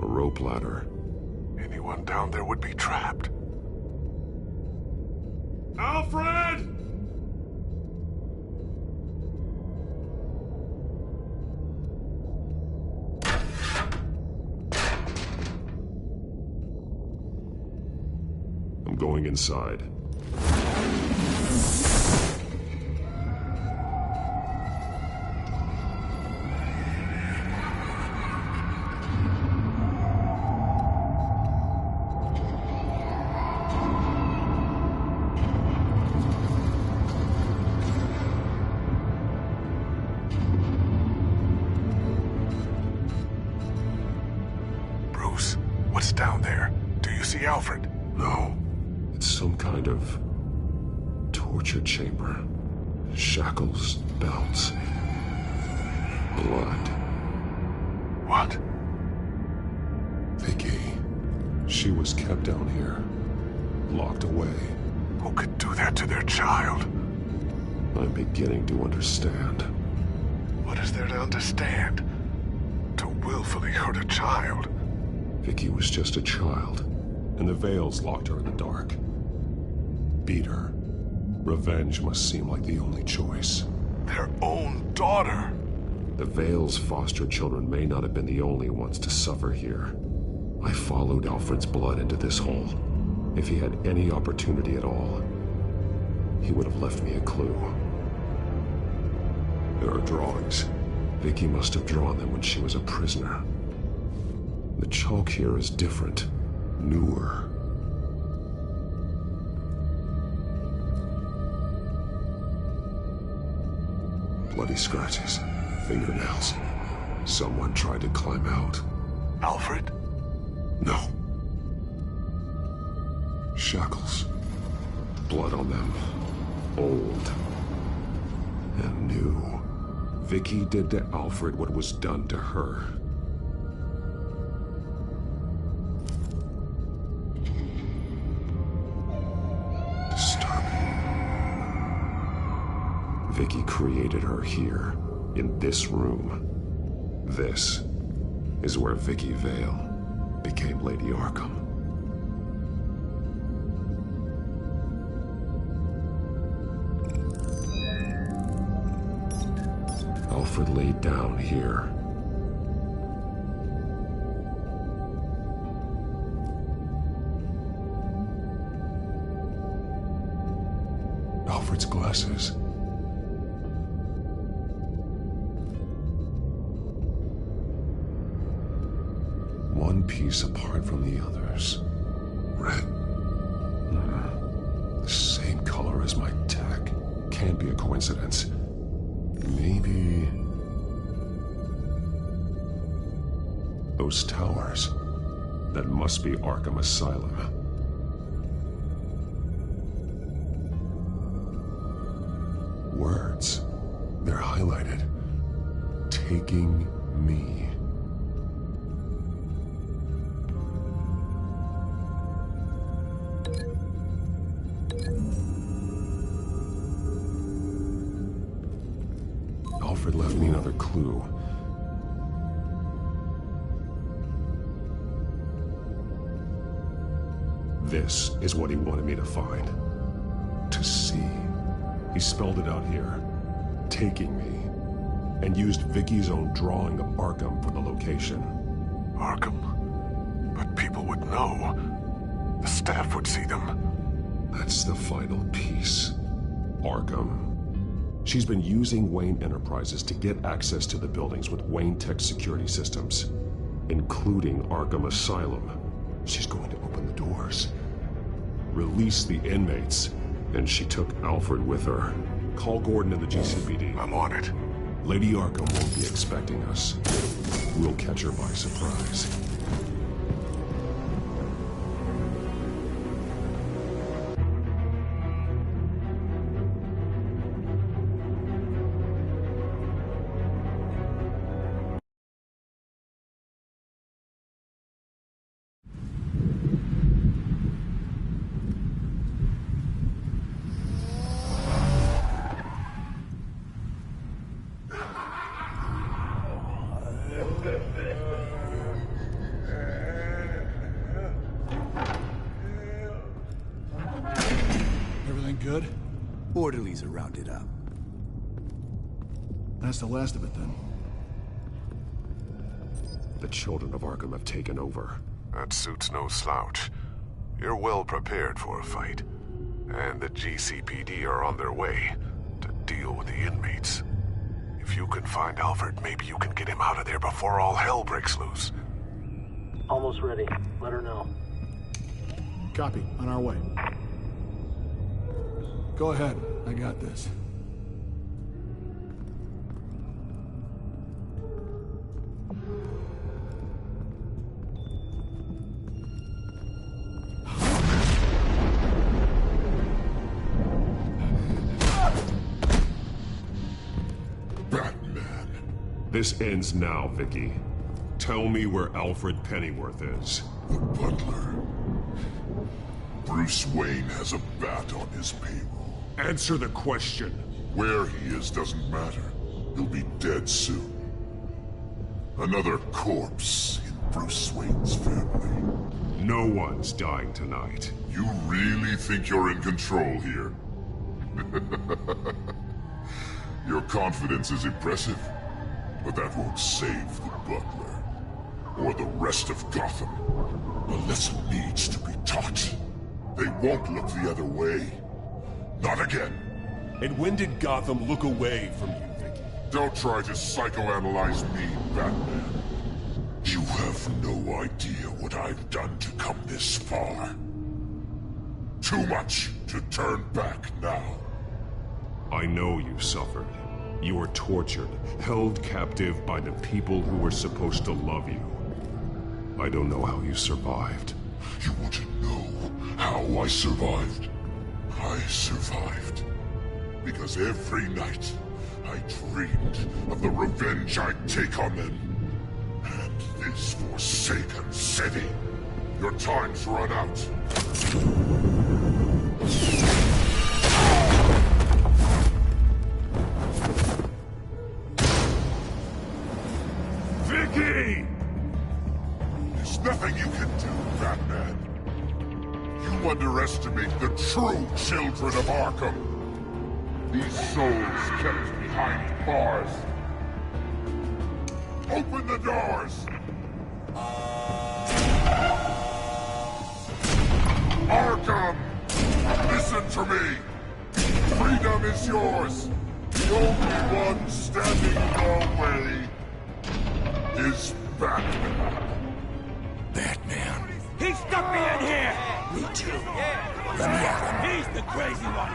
Speaker 16: A rope ladder.
Speaker 5: Anyone down there would be trapped. Alfred!
Speaker 16: I'm going inside.
Speaker 5: Bruce, what's down there? Do you see Alfred?
Speaker 16: No. It's some kind of torture chamber. Shackles, belts, blood.
Speaker 5: What?
Speaker 16: Vicky. She was kept down here, locked away.
Speaker 5: Who could do that to their child?
Speaker 16: I'm beginning to understand.
Speaker 5: What is there to understand? To willfully hurt a child?
Speaker 16: Vicky was just a child, and the Veils locked her in the dark. Beat her. Revenge must seem like the only choice.
Speaker 5: Their own daughter?
Speaker 16: The Veils' foster children may not have been the only ones to suffer here. I followed Alfred's blood into this hole. If he had any opportunity at all, he would have left me a clue. There are drawings. Vicky must have drawn them when she was a prisoner. The chalk here is different, newer. Bloody scratches, fingernails. Someone tried to climb out.
Speaker 5: Alfred?
Speaker 16: No. Shackles. Blood on them. Old. And new. Vicky did to Alfred what was done to her. Disturbing. Vicky created her here, in this room. This is where Vicky Vale became Lady Arkham. Alfred laid down here. Alfred's glasses. One piece apart from the others. Red. The same color as my tech. Can't be a coincidence. Maybe... those towers. That must be Arkham Asylum. Words. They're highlighted. Taking me. Alfred left me another clue. This is what he wanted me to find. To see. He spelled it out here. Taking me. And used Vicky's own drawing of Arkham for the location.
Speaker 5: Arkham? But people would know. The staff would see them.
Speaker 16: That's the final piece. Arkham. She's been using Wayne Enterprises to get access to the buildings with Wayne Tech security systems, including Arkham Asylum. She's going to open the doors, release the inmates, and she took Alfred with her. Call Gordon in the GCPD.
Speaker 5: I'm on it.
Speaker 16: Lady Arkham won't be expecting us. We'll catch her by surprise.
Speaker 17: Everything good?
Speaker 18: Orderlies are rounded up.
Speaker 17: That's the last of it, then.
Speaker 16: The children of Arkham have taken over.
Speaker 11: That suit's no slouch. You're well prepared for a fight. And the GCPD are on their way to deal with the inmates. If you can find Alfred, maybe you can get him out of there before all hell breaks loose.
Speaker 19: Almost ready. Let her know.
Speaker 17: Copy. On our way. Go ahead. I got this.
Speaker 16: This ends now, Vicky. Tell me where Alfred Pennyworth is.
Speaker 5: The butler. Bruce Wayne has a bat on his payroll.
Speaker 16: Answer the question.
Speaker 5: Where he is doesn't matter. He'll be dead soon. Another corpse in Bruce Wayne's family.
Speaker 16: No one's dying tonight.
Speaker 5: You really think you're in control here? Your confidence is impressive. But that won't save the butler, or the rest of Gotham. A lesson needs to be taught. They won't look the other way. Not again.
Speaker 16: And when did Gotham look away from you, Vicky?
Speaker 5: Don't try to psychoanalyze me, Batman. You have no idea what I've done to come this far. Too much to turn back now.
Speaker 16: I know you suffered. You were tortured, held captive by the people who were supposed to love you. I don't know how you survived.
Speaker 5: You want to know how I survived? I survived because every night I dreamed of the revenge I'd take on them. And this forsaken city. Your time's run out.
Speaker 16: Vicky!
Speaker 5: There's nothing you can do, Batman. You underestimate the true children of Arkham. These souls kept behind bars. Open the doors! Arkham! Listen to me! Freedom is yours! The only one standing in your way is Batman.
Speaker 6: Batman. He stuck me in here! Me too. Let me at him. He's the crazy one.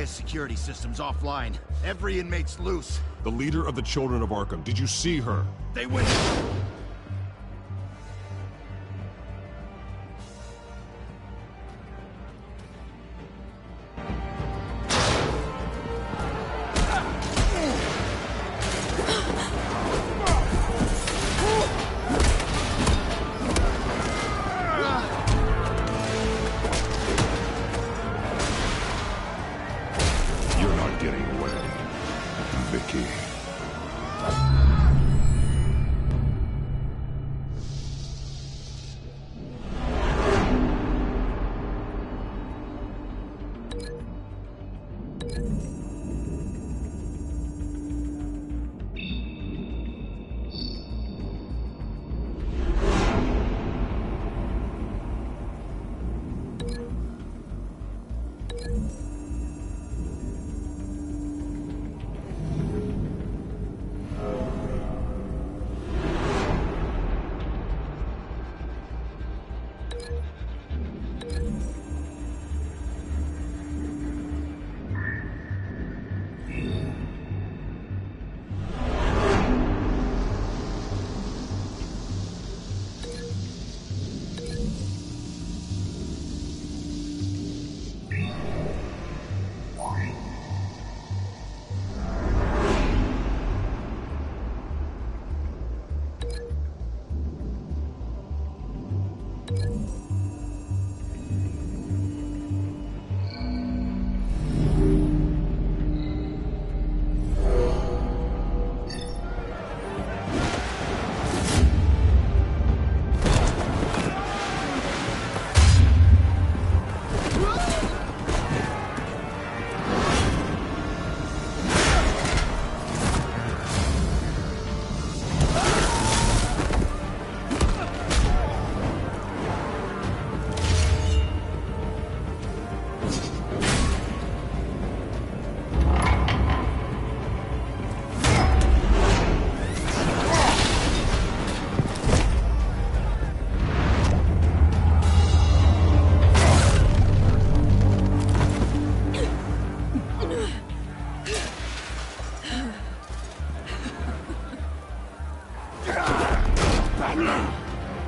Speaker 2: Security system's offline. Every inmate's loose.
Speaker 16: The leader of the Children of Arkham, did you see her?
Speaker 2: They went...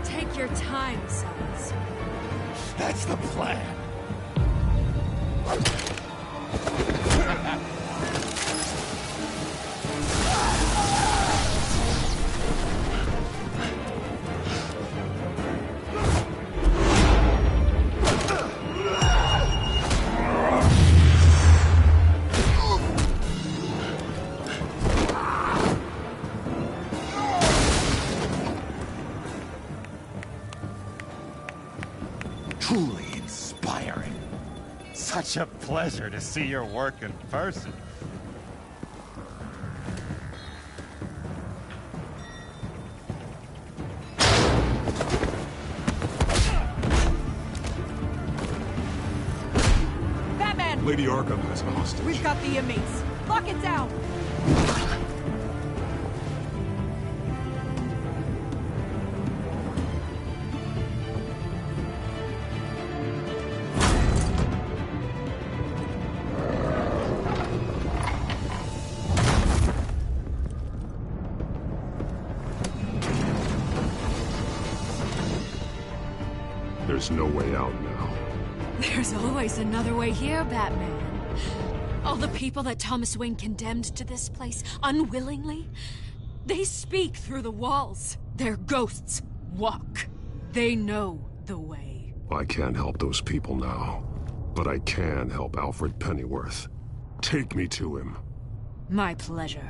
Speaker 13: Take your time, sons.
Speaker 1: That's the plan. Truly inspiring. Such a pleasure to see your work in person.
Speaker 13: Batman!
Speaker 16: Lady Arkham has a hostage.
Speaker 13: We've got the inmates. Lock it down!
Speaker 16: There's no way out now.
Speaker 13: There's always another way here, Batman. All the people that Thomas Wayne condemned to this place, unwillingly, they speak through the walls. Their ghosts walk. They know the way.
Speaker 16: I can't help those people now, but I can help Alfred Pennyworth. Take me to him.
Speaker 13: My pleasure.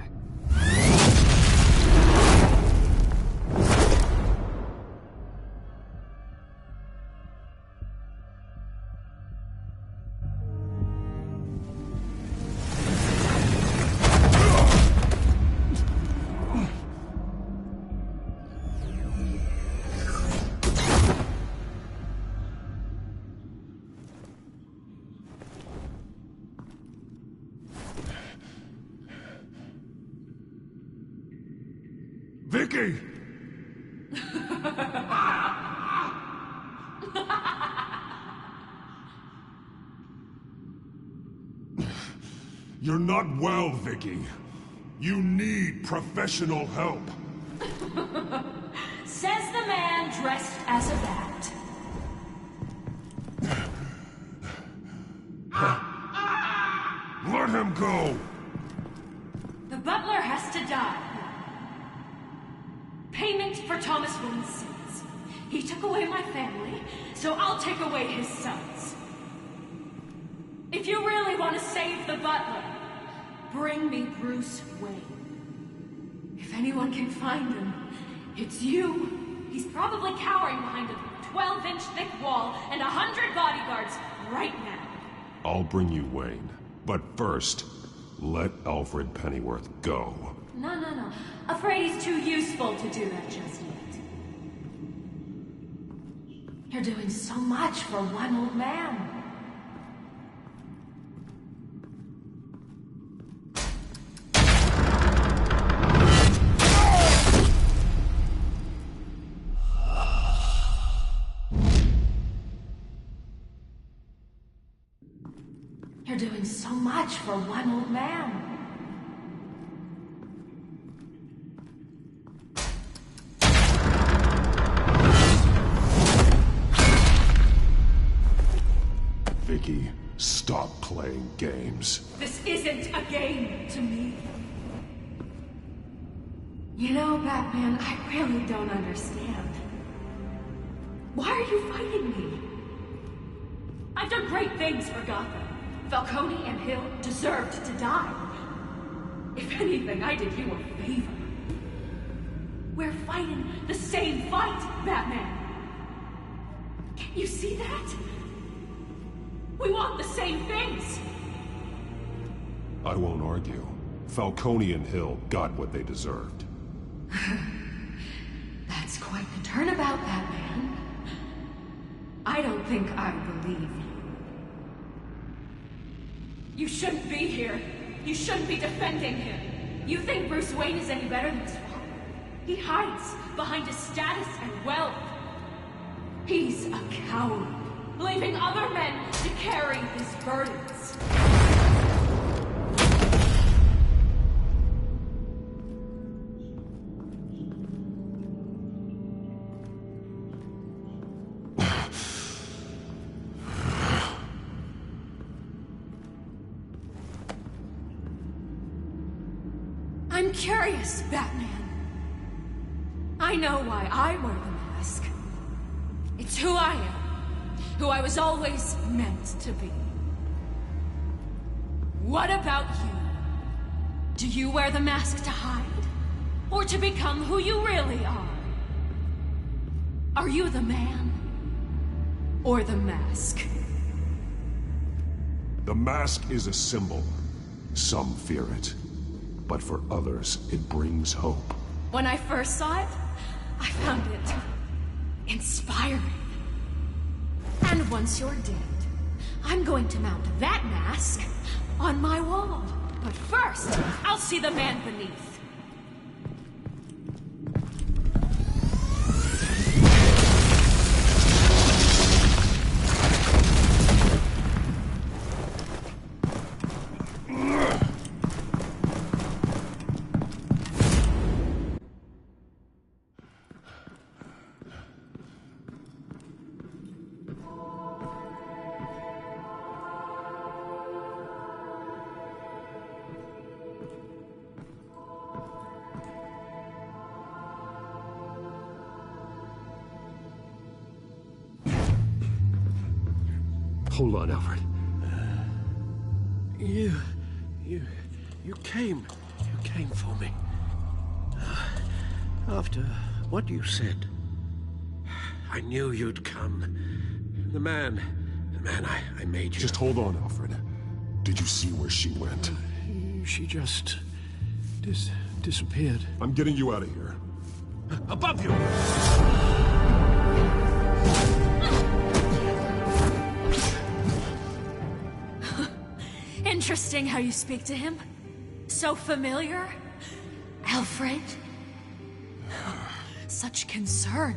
Speaker 5: Vicky! You're not well, Vicky. You need professional help.
Speaker 20: Says the man dressed as a bat.
Speaker 5: Let him go!
Speaker 20: The butler has to die. Payment for Thomas Wayne's sins. He took away my family, so I'll take away his sons. If you really want to save the butler, bring me Bruce Wayne. If anyone can find him, it's you. He's probably cowering behind a 12-inch thick wall and 100 bodyguards right now.
Speaker 16: I'll bring you Wayne. But first, let Alfred Pennyworth go.
Speaker 20: No. Afraid he's too useful to do that just yet. You're doing so much for one old man. You're doing so much for one old man.
Speaker 16: Vicky, stop playing games.
Speaker 20: This isn't a game to me. You know, Batman, I really don't understand. Why are you fighting me? I've done great things for Gotham. Falcone and Hill deserved to die. If anything, I did you a favor. We're fighting the same fight, Batman. Can't you see that? We want the same things.
Speaker 16: I won't argue. Falcone and Hill got what they deserved.
Speaker 20: That's quite the turnabout, Batman. I don't think I believe you. You shouldn't be here. You shouldn't be defending him. You think Bruce Wayne is any better than his father? He hides behind his status and wealth. He's a coward, leaving other men to carry his burdens. I'm curious, Batman. I know why I wear the mask. It's who I am. Who I was always meant to be. What about you? Do you wear the mask to hide? Or to become who you really are? Are you the man? Or the mask?
Speaker 16: The mask is a symbol. Some fear it. But for others, it brings hope.
Speaker 20: When I first saw it, I found it inspiring. And once you're dead, I'm going to mount that mask on my wall. But first, I'll see the man beneath.
Speaker 14: Hold on, Alfred. You came for me. After what you said, I knew you'd come. The man I made you.
Speaker 16: Just hold on, Alfred. Did you see where she went?
Speaker 14: She just disappeared.
Speaker 16: I'm getting you out of here.
Speaker 14: Above you!
Speaker 20: Interesting how you speak to him. So familiar. Alfred. Such concern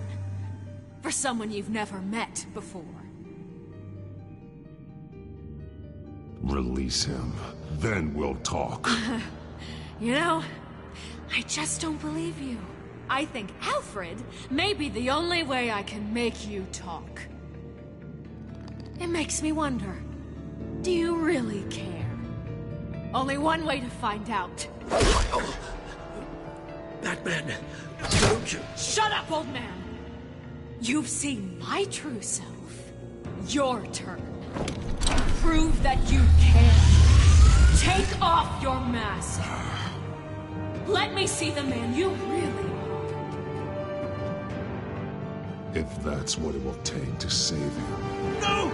Speaker 20: for someone you've never met before.
Speaker 16: Release him. Then we'll talk.
Speaker 20: You know, I just don't believe you. I think Alfred may be the only way I can make you talk. It makes me wonder, do you really care? Only one way to find out.
Speaker 14: Batman, don't you...
Speaker 20: Shut up, old man! You've seen my true self. Your turn. Prove that you care. Take off your mask. Let me see the man you really are.
Speaker 16: If that's what it will take to save him.
Speaker 14: No!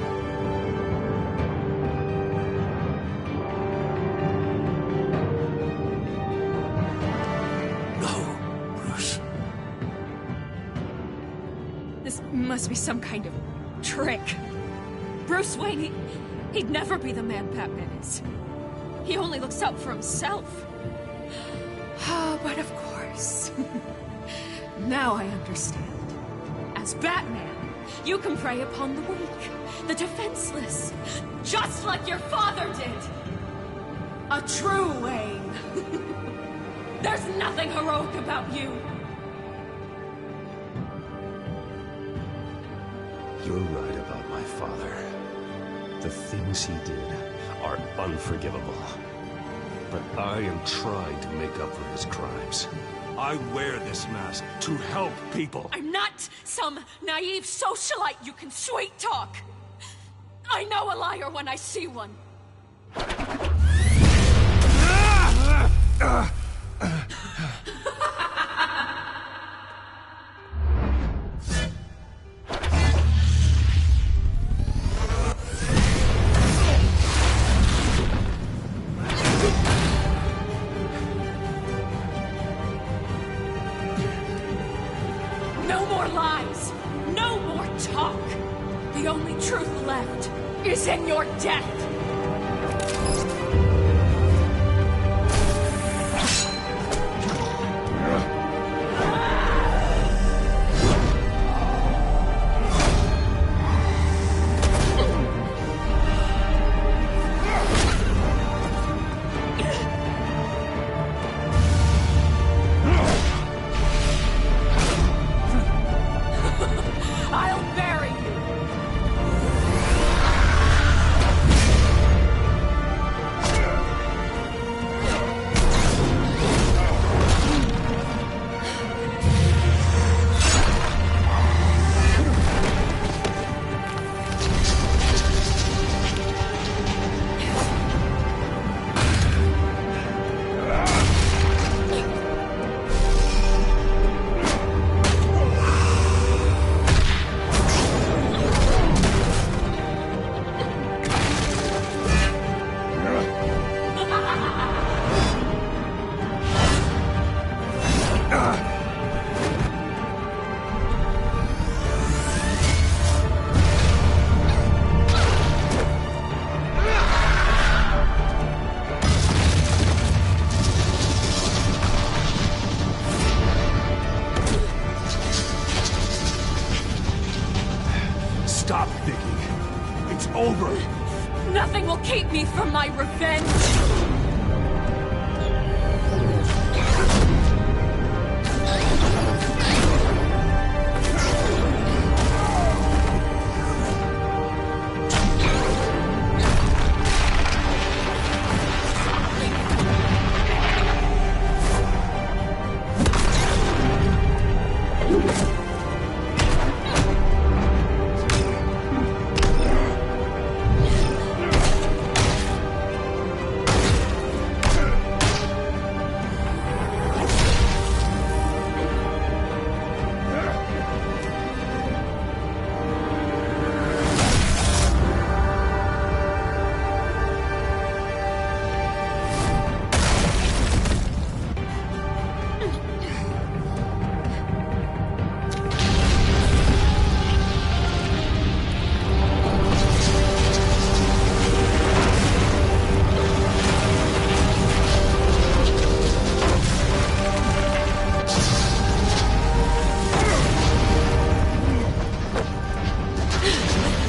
Speaker 20: Must be some kind of trick. Bruce Wayne, he'd never be the man Batman is. He only looks out for himself. But of course. Now I understand. As Batman, you can prey upon the weak, the defenseless, just like your father did. A true Wayne. There's nothing heroic about you.
Speaker 15: You're right about my father. The things he did are unforgivable. But I am trying to make up for his crimes.
Speaker 3: I wear this mask to help people.
Speaker 13: I'm not some naive socialite you can sweet talk. I know a liar when I see one. No more lies. No more talk. The only truth left is in your death. I'll bury you.
Speaker 3: Stop thinking. It's over.
Speaker 13: Nothing will keep me from my revenge.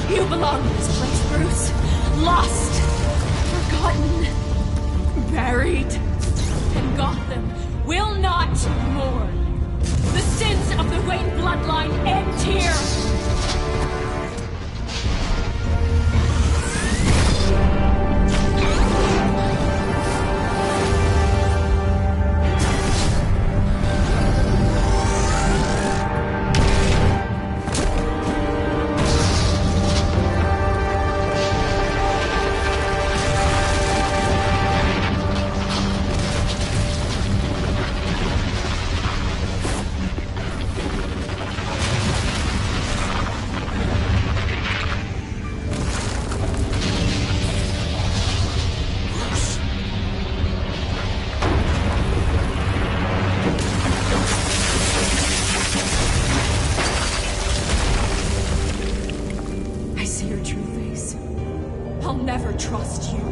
Speaker 13: You belong in this place, Bruce. Lost, forgotten, buried. And Gotham will not mourn. The sins of the Wayne bloodline end here. I see your true face. I'll never trust you.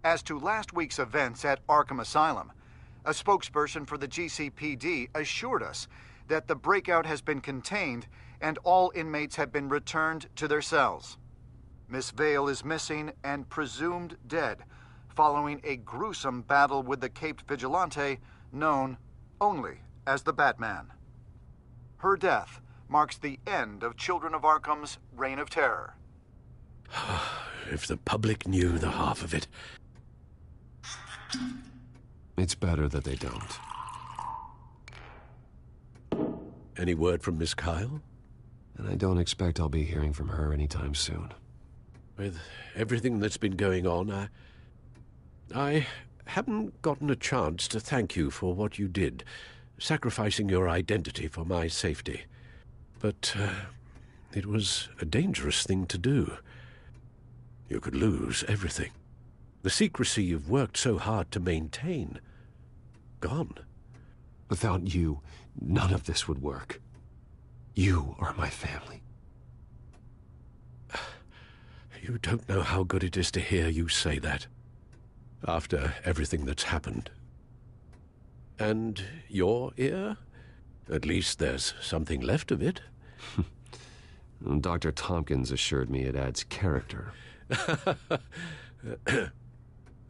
Speaker 7: As to last week's events at Arkham Asylum, a spokesperson for the GCPD assured us that the breakout has been contained and all inmates have been returned to their cells. Miss Vale is missing and presumed dead, following a gruesome battle with the caped vigilante known only as the Batman. Her death marks the end of Children of Arkham's reign of terror.
Speaker 14: If the public knew the half of it.
Speaker 15: It's better that they don't.
Speaker 14: Any word from Miss Kyle?
Speaker 15: And I don't expect I'll be hearing from her anytime soon.
Speaker 14: With everything that's been going on, I haven't gotten a chance to thank you for what you did, sacrificing your identity for my safety. But it was a dangerous thing to do. You could lose everything. The secrecy you've worked so hard to maintain. Gone.
Speaker 15: Without you, none of this would work. You are my family.
Speaker 14: You don't know how good it is to hear you say that. After everything that's happened. And your ear? At least there's something left of it.
Speaker 15: Dr. Tompkins assured me it adds character.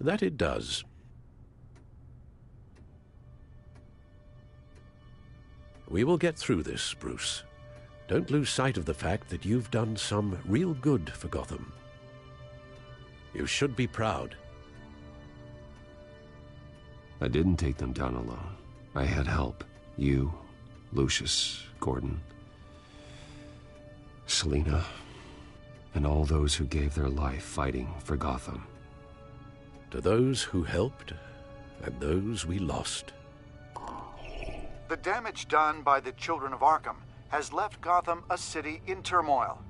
Speaker 14: That it does. We will get through this, Bruce. Don't lose sight of the fact that you've done some real good for Gotham. You should be proud.
Speaker 15: I didn't take them down alone. I had help. You, Lucius, Gordon, Selina, and all those who gave their life fighting for Gotham.
Speaker 14: To those who helped, and those we lost.
Speaker 7: The damage done by the Children of Arkham has left Gotham a city in turmoil.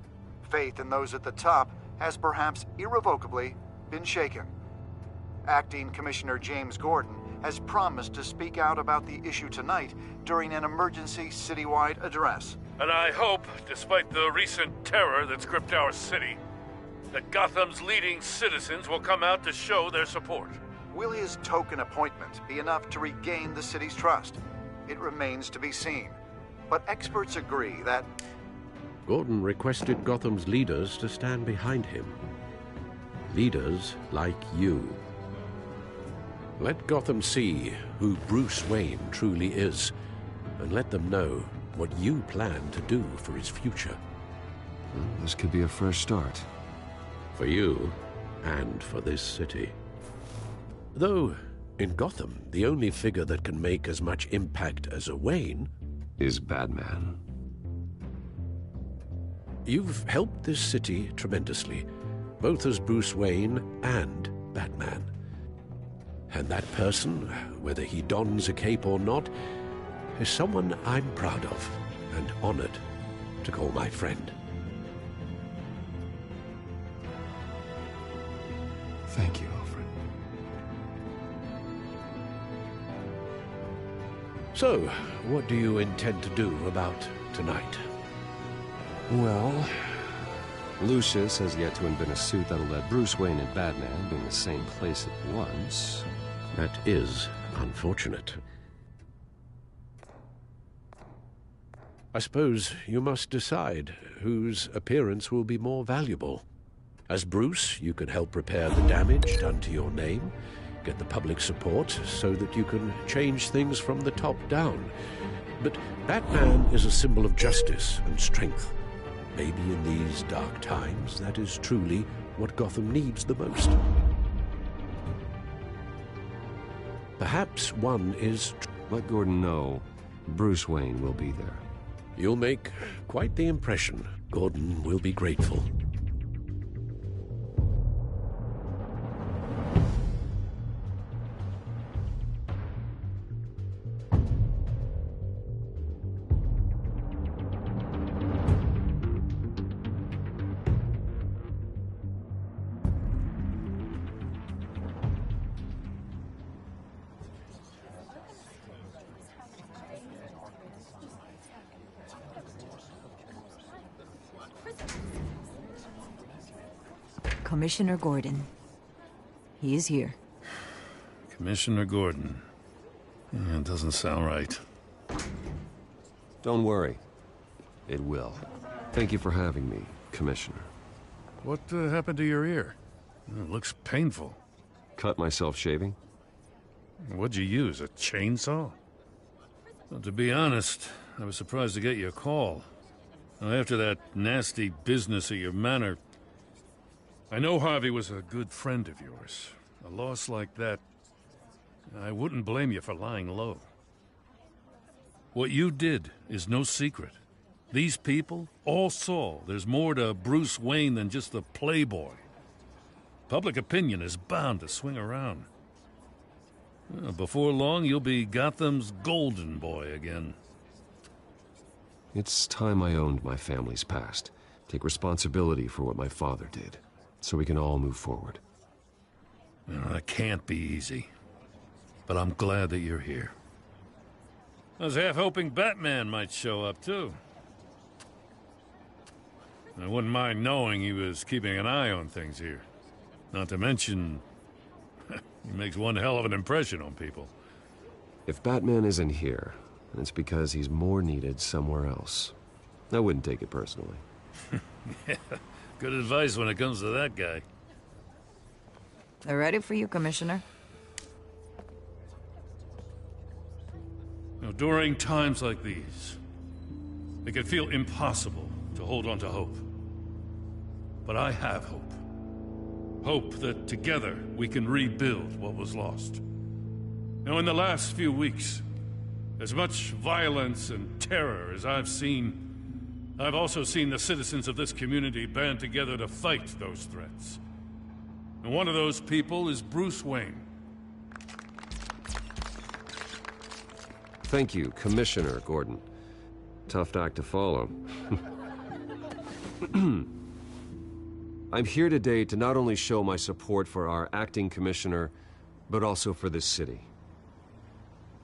Speaker 7: Faith in those at the top has perhaps irrevocably been shaken. Acting Commissioner James Gordon has promised to speak out about the issue tonight during an emergency citywide address.
Speaker 9: And I hope, despite the recent terror that's gripped our city, that Gotham's leading citizens will come out to show their support.
Speaker 7: Will his token appointment be enough to regain the city's trust? It remains to be seen. But experts agree that
Speaker 14: Gordon requested Gotham's leaders to stand behind him. Leaders like you. Let Gotham see who Bruce Wayne truly is, and let them know what you plan to do for his future.
Speaker 15: Well, this could be a fresh start.
Speaker 14: For you, and for this city. Though, in Gotham, the only figure that can make as much impact as a Wayne
Speaker 15: is Batman.
Speaker 14: You've helped this city tremendously, both as Bruce Wayne and Batman. And that person, whether he dons a cape or not, is someone I'm proud of and honored to call my friend.
Speaker 15: Thank you, Alfred.
Speaker 14: So, what do you intend to do about tonight?
Speaker 15: Well, Lucius has yet to invent a suit that'll let Bruce Wayne and Batman be in the same place at once.
Speaker 14: That is unfortunate. I suppose you must decide whose appearance will be more valuable. As Bruce, you can help repair the damage done to your name, get the public support so that you can change things from the top down. But Batman is a symbol of justice and strength. Maybe in these dark times, that is truly what Gotham needs the most. Perhaps one is...
Speaker 15: Let Gordon know Bruce Wayne will be there.
Speaker 14: You'll make quite the impression. Gordon will be grateful.
Speaker 21: Commissioner Gordon. He is here.
Speaker 9: Commissioner Gordon. Yeah, it doesn't sound right.
Speaker 12: Don't worry. It will. Thank you for having me, Commissioner.
Speaker 9: What happened to your ear? It looks painful.
Speaker 12: Cut myself shaving?
Speaker 9: What'd you use, a chainsaw? Well, to be honest, I was surprised to get your call. After that nasty business at your manor, I know Harvey was a good friend of yours. A loss like that, I wouldn't blame you for lying low. What you did is no secret. These people all saw there's more to Bruce Wayne than just the playboy. Public opinion is bound to swing around. Well, before long, you'll be Gotham's golden boy again.
Speaker 12: It's time I owned my family's past. Take responsibility for what my father did, so we can all move forward.
Speaker 9: That can't be easy. But I'm glad that you're here. I was half hoping Batman might show up, too. I wouldn't mind knowing he was keeping an eye on things here. Not to mention, he makes one hell of an impression on people.
Speaker 12: If Batman isn't here, it's because he's more needed somewhere else. I wouldn't take it personally.
Speaker 9: Yeah, good advice when it comes to that guy.
Speaker 21: They're ready for you, Commissioner.
Speaker 9: Now, during times like these, it can feel impossible to hold on to hope. But I have hope. Hope that together we can rebuild what was lost. Now, in the last few weeks, as much violence and terror as I've seen, I've also seen the citizens of this community band together to fight those threats. And one of those people is Bruce Wayne.
Speaker 12: Thank you, Commissioner Gordon. Tough act to follow. I'm here today to not only show my support for our acting commissioner, but also for this city.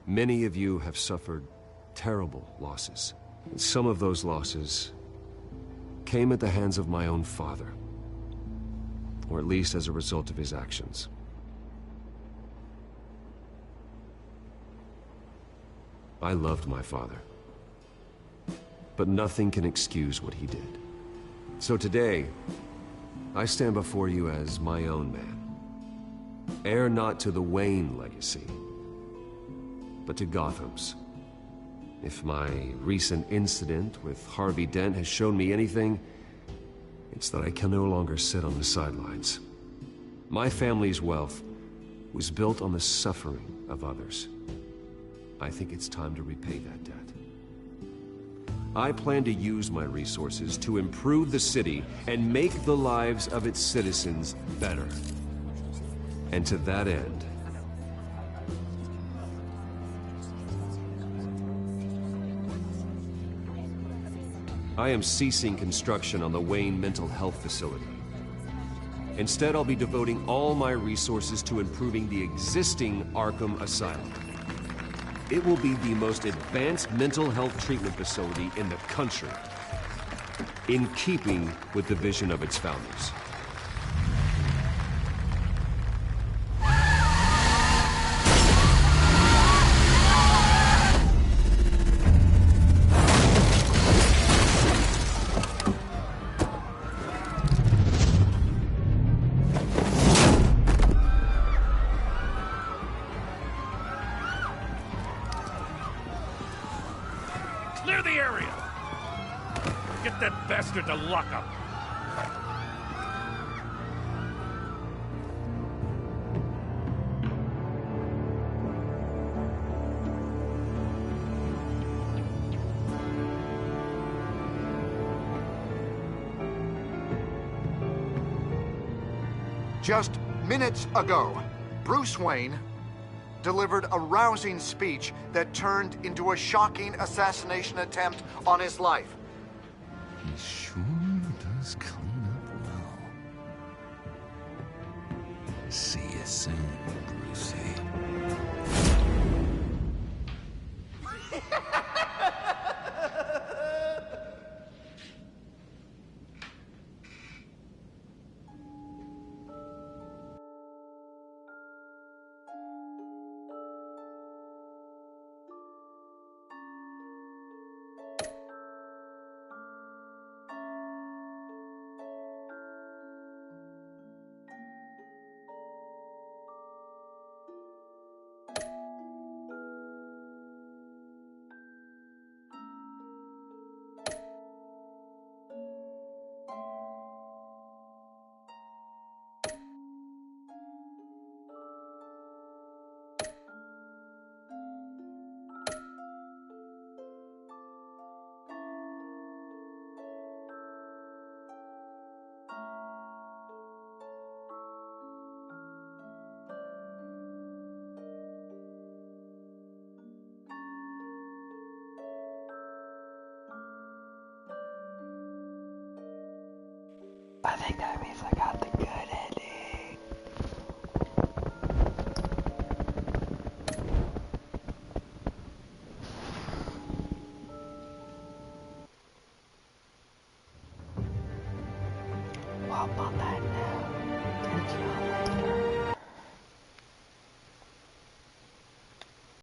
Speaker 12: Many of you have suffered terrible losses. Some of those losses came at the hands of my own father, or at least as a result of his actions. I loved my father, but nothing can excuse what he did. So today, I stand before you as my own man. Heir not to the Wayne legacy, but to Gotham's. If my recent incident with Harvey Dent has shown me anything, it's that I can no longer sit on the sidelines. My family's wealth was built on the suffering of others. I think it's time to repay that debt. I plan to use my resources to improve the city and make the lives of its citizens better. And to that end, I am ceasing construction on the Wayne Mental Health Facility. Instead, I'll be devoting all my resources to improving the existing Arkham Asylum. It will be the most advanced mental health treatment facility in the country, in keeping with the vision of its founders.
Speaker 9: Clear the area! Get that bastard to lock up!
Speaker 7: Just minutes ago, Bruce Wayne delivered a rousing speech that turned into a shocking assassination attempt on his life.
Speaker 1: He sure does clean up well. See you soon, Brucey.
Speaker 8: I think that means I got the good ending. Well, on that